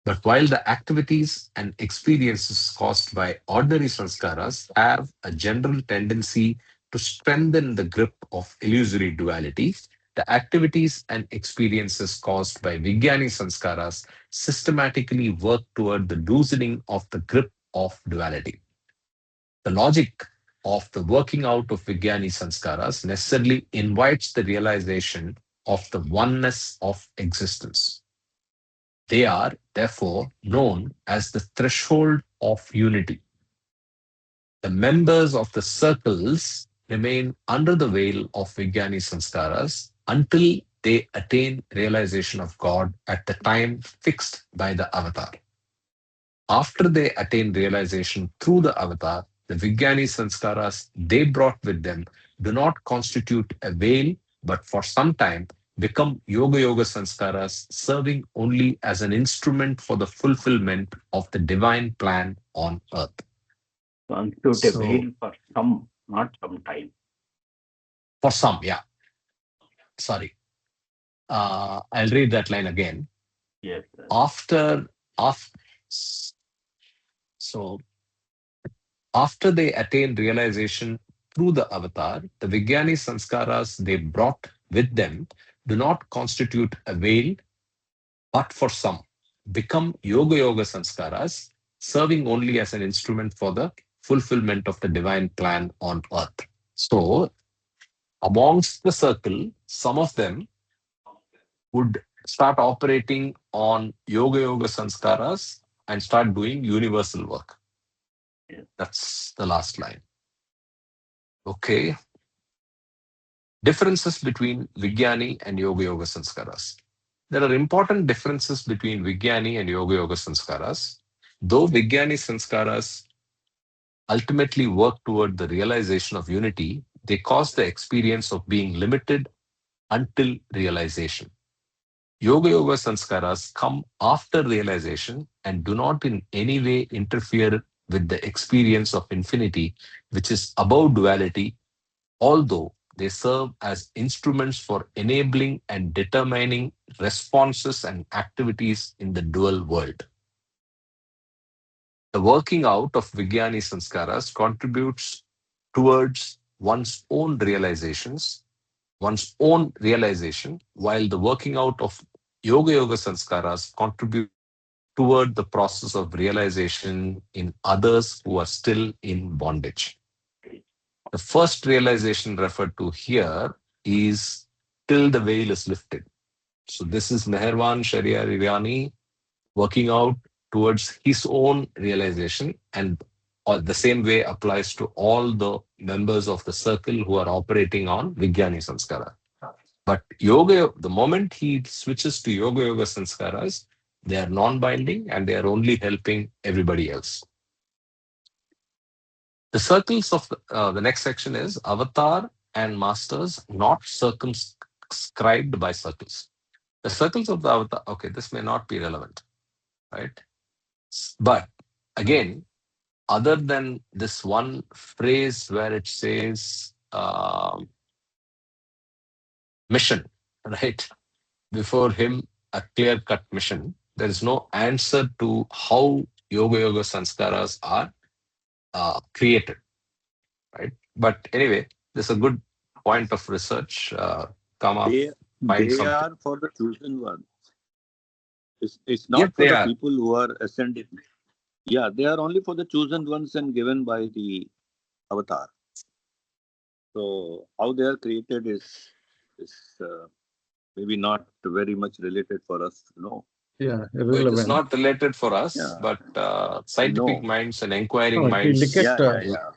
But while the activities and experiences caused by ordinary sanskaras have a general tendency to strengthen the grip of illusory duality, the activities and experiences caused by Vijnani sanskaras systematically work toward the loosening of the grip of duality. The logic of the working out of Vijnani sanskaras necessarily invites the realization of the oneness of existence. They are therefore known as the threshold of unity. The members of the circles remain under the veil of Vijnani sanskaras until they attain realization of God at the time fixed by the avatar. After they attain realization through the avatar, the Vijnani sanskaras they brought with them do not constitute a veil, but for some time become Yoga sanskaras, serving only as an instrument for the fulfillment of the divine plan on earth. Constitute a So, veil for some, not some time. for some, yeah, sorry. I'll read that line again. Yes, sir. After, so After they attain realization through the avatar, the Vijnani sanskaras they brought with them do not constitute a veil, but for some become Yoga sanskaras, serving only as an instrument for the fulfillment of the divine plan on earth. So, amongst the circle, some of them would start operating on yoga sanskaras and start doing universal work. That's the last line. Okay. Differences between Vijnani and yoga sanskaras. There are important differences between Vijnani and yoga sanskaras. Though Vijnani sanskaras ultimately work toward the realization of unity, they cause the experience of being limited until realization. Yoga sanskaras come after realization and do not in any way interfere with the experience of infinity, which is above duality, although they serve as instruments for enabling and determining responses and activities in the dual world. The working out of Vijnani sanskaras contributes towards one's own realizations, one's own realization, while the working out of yoga sanskaras contribute toward the process of realization in others who are still in bondage. The first realization referred to here is till the veil is lifted. So this is Meherwan Sharia Irani working out towards his own realization, and the same way applies to all the members of the circle who are operating on Vijnani Sanskara. But yoga, the moment he switches to yoga sanskaras, they are non-binding and they are only helping everybody else. The circles of the next section is avatar and masters not circumscribed by circles. The circles of the avatar, okay, this may not be relevant, right? But again, other than this one phrase where it says mission, right? Before him, a clear-cut mission. There is no answer to how yoga sanskaras are created, right? But anyway, this is a good point of research. Come up, find They something. are for the chosen ones. It's Yes, not for they the are. people who are ascended. Yeah, they are only for the chosen ones and given by the avatar. So how they are created is maybe not very much related for us to know. Yeah, So it is irrelevant. not related for us, Yeah, but scientific no. minds and inquiring No, if you look minds. at, Yeah.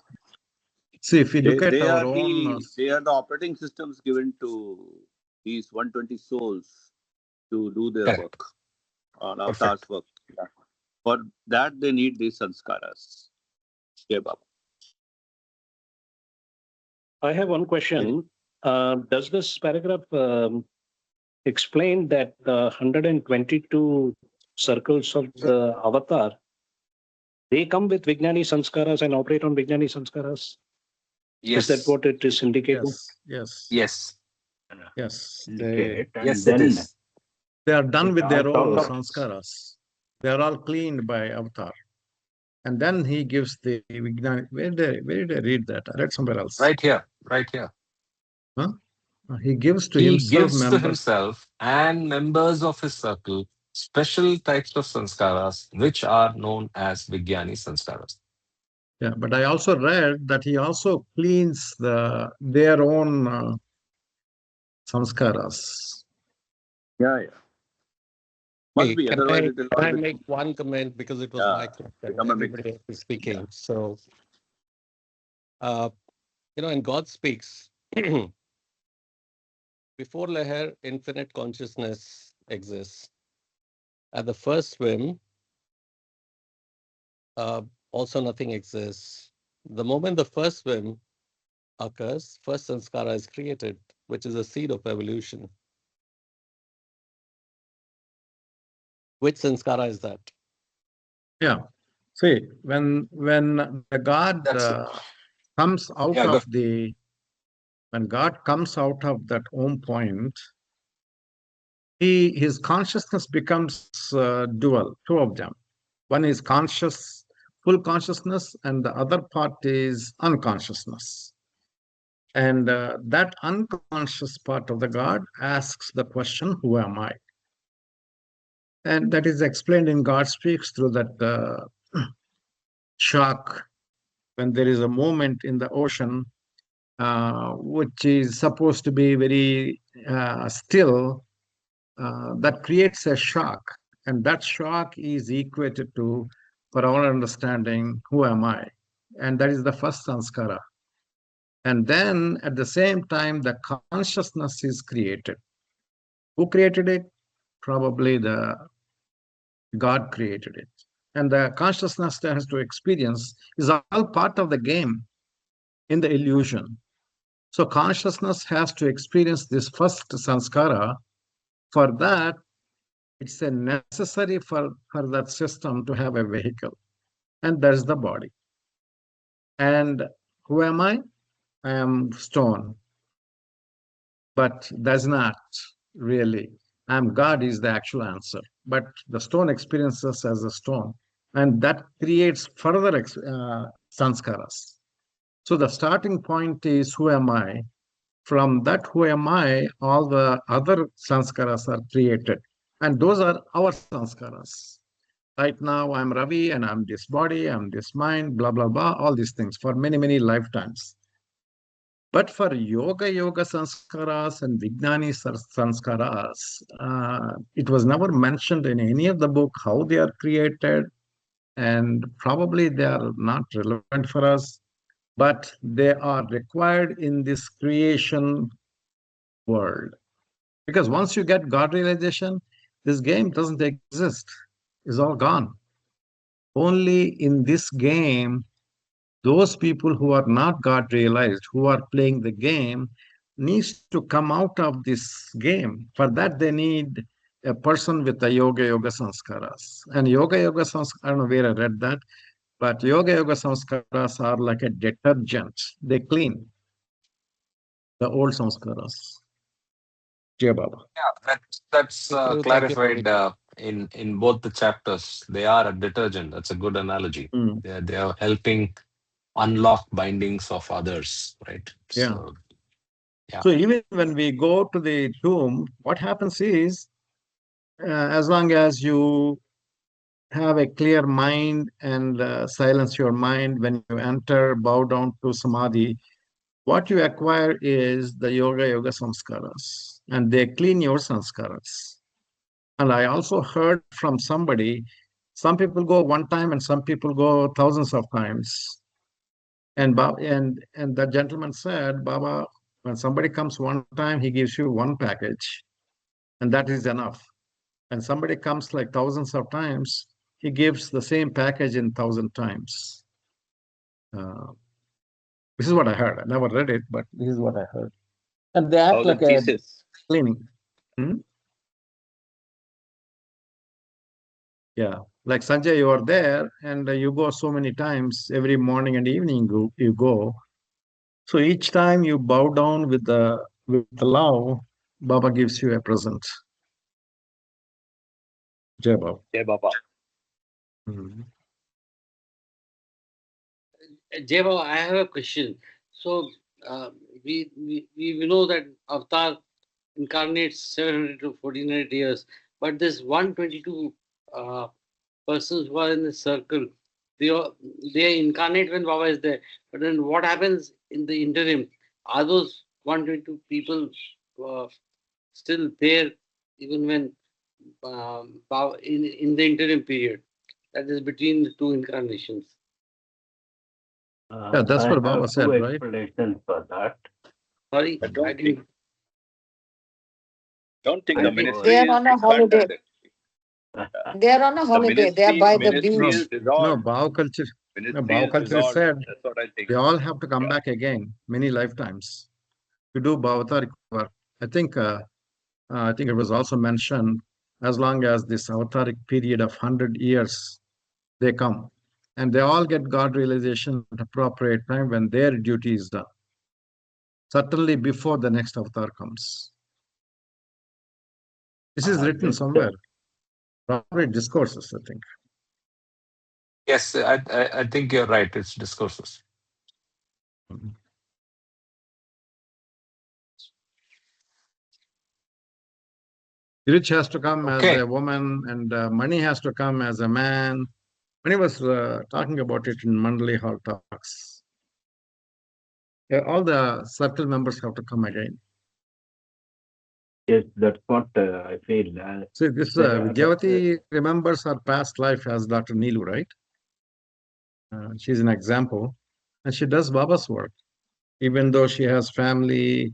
see, if you They look at they our are own, the operating systems given to these 120 souls to do their Correct. work on avatar's Perfect. work. Yeah. For that they need these sanskaras. Yeah, Baba. I have one question. Does this paragraph explain that the 122 circles of the avatar, they come with Vijnani Sanskaras and operate on Vijnani Sanskaras? Is that Yes. what it is indicating? yes, Yes. yes, Indicate, and Yes, it then is. they are done it with their own also sanskaras. They are all cleaned by avatar. And then he gives the Vijnani. Where did I read that? I read somewhere else. Right here. Right here. Huh? He gives to He himself gives to members. himself and members of his circle special types of sanskaras, which are known as Vijnani sanskaras. Yeah, but I also read that he also cleans their own samskaras. Yeah. Must Hey, be, can otherwise I it will can I always make one comment because it was my question? become a mix. Everybody else is speaking. Yeah. So, in God speaks, before Leher, infinite consciousness exists. At the first swim, also nothing exists. The moment the first swim occurs, first sanskara is created, which is a seed of evolution. Which sanskara is that? Yeah. See, when the God That's comes out yeah. of when God comes out of that home point, his consciousness becomes dual, two of them. One is conscious, full consciousness, and the other part is unconsciousness. And that unconscious part of the God asks the question, who am I? And that is explained in God Speaks through that shock when there is a moment in the ocean which is supposed to be very still, that creates a shock. And that shock is equated to, for our understanding, who am I? And that is the first sanskara. And then at the same time, the consciousness is created. Who created it? Probably the God created it. And the consciousness that has to experience is all part of the game in the illusion. So consciousness has to experience this first sanskara. For that, it's a necessary for that system to have a vehicle. And that's the body. And who am I? I am stone. But that's not really. I'm God is the actual answer. But the stone experiences as a stone. And that creates further sanskaras. So the starting point is who am I? From that who am I, all the other sanskaras are created. And those are our sanskaras. Right now, I'm Ravi and I'm this body, I'm this mind, blah, blah, blah, all these things for many, many lifetimes. But for yoga sanskaras and Vijnani sanskaras, it was never mentioned in any of the book how they are created, and probably they are not relevant for us, but they are required in this creation world. Because once you get God realization, this game doesn't exist, it's all gone. Only in this game, those people who are not God realized, who are playing the game, needs to come out of this game. For that, they need a person with the yoga sanskaras. And yoga sanskaras, I don't know where I read that, but yoga sanskaras are like a detergent. They clean the old sanskaras. Jai Baba. Yeah, that's Thank you, clarified Ravi. in both the chapters. They are a detergent. That's a good analogy. Mm, They are helping unlock bindings of others, right? yeah. So yeah. So even when we go to the tomb, what happens is, as long as you have a clear mind and silence your mind when you enter, bow down to samadhi, what you acquire is the yoga samskaras, and they clean your sanskaras. And I also heard from somebody, some people go one time and some people go thousands of times. And the gentleman said, Baba, when somebody comes one time, he gives you one package, and that is enough. And somebody comes like thousands of times, he gives the same package in 1,000 times. Uh, this is what I heard. I never read it, but this is what I heard. And they act like Thousand a pieces. cleaning. Hmm? Yeah. Like Sanjay, you are there and you go so many times every morning and evening you go. So each time you bow down with the love, Baba gives you a present. Jai Baba. Yeah, Baba. Mhm. Jeva, I have a question. So we know that Avatar incarnates 700 to 1400 years, but this 122 uh, persons who are in the circle, they incarnate when Baba is there. But then what happens in the interim? Are those 122 people uh, still there even when Baba, in the interim period? That is between the two incarnations. Yeah, that's I what Baba have two said, right? explanations for that. Sorry, I I don't think didn't. don't think I the They told. they ministry are is on a holiday. disbanded. They are on a The holiday. They are ministry by the ministry No, is beach. no, dissolved. Ministry Bhau is Kalchuri dissolved. said That's what I think. we all have to come Yeah. back again many lifetimes to do Bhavatar work. I think I think it was also mentioned as long as this avataric period of 100 years, they come. And they all get God realization at appropriate time when their duty is done. Certainly before the next avatar comes. This is written This somewhere. Probably discourses, I think. Yes, I think you're right. It's discourses. Mhm. Rich has to come as Okay. a woman, and money has to come as a man. Many was talking about it in Mandali Hall talks. Yeah, all the circle members have to come again. Yes, that's what I feel. See, this That's Vidyavati remembers her past life as Dr. Neelu, right? She's an example, and she does Baba's work, even though she has family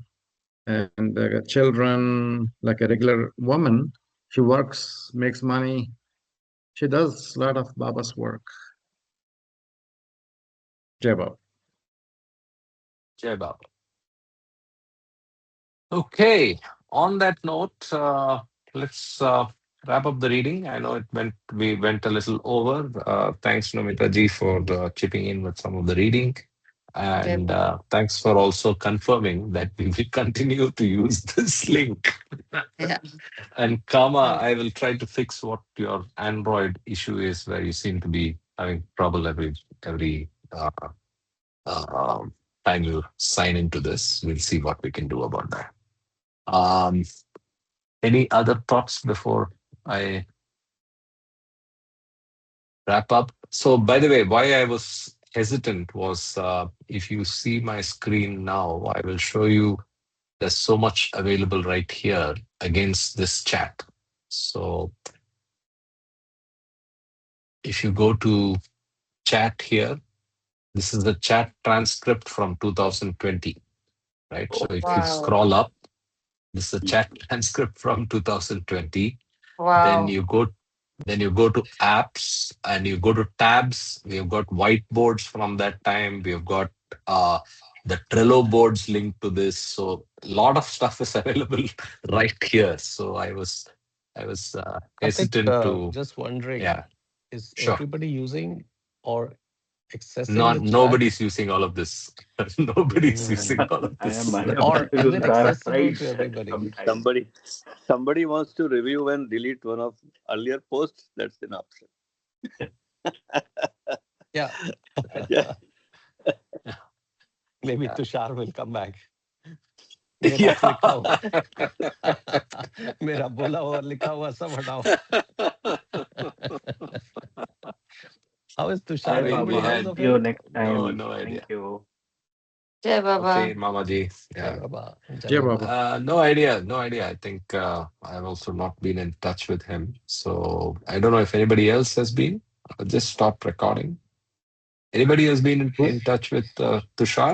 and children like a regular woman. She works, makes money. She does a lot of Baba's work. Jai Baba. Jai Baba. Okay. On that note, let's wrap up the reading. I know we went a little over. Thanks, Nomita ji, for chipping in with some of the reading. Jai And Baba. thanks for also confirming that we will continue to use this link. Yeah. And Kama, Mm. I will try to fix what your Android issue is, where you seem to be having trouble every um, time you sign into this. We'll see what we can do about that. Um, any other thoughts before I wrap up? So, by the way, why I was hesitant was if you see my screen now, I will show you there's so much available right here against this chat. So, if you go to chat here, this is the chat transcript from 2020, right? So, if you Wow. scroll up, this is a chat transcript from 2020. Then Wow. you go to apps and you go to tabs. We've got whiteboards from that time. We've got uh, the Trello boards linked to this. So a lot of stuff is available right here. So I was Karthik, hesitant to, just wondering, yeah, is sure. everybody using or accessing Not the chat? nobody's using all of this. Nobody's using Mm. all of I am this. unable Or to is use it Dara accessible right to everybody? sometimes. Somebody wants to review and delete one of earlier posts. That's an option. Yeah. Yeah. Maybe Yeah. Tushar will come back. मेरा Yeah. लिखा हुआ मेरा बोला हुआ लिखा हुआ सब हटाओ. How is I Tushar? Bye, mean, we Anybody Baba. knows had of See you him? next no time. no Thank idea. you. Jai Baba. Okay, Mamaji. Jai Yeah. Baba. Jai Jai Baba. Baba. No idea. No idea. I think I've also not been in touch with him. So I don't know if anybody else has been. I'll just stop recording. Anybody has been Who? in touch with Tushar?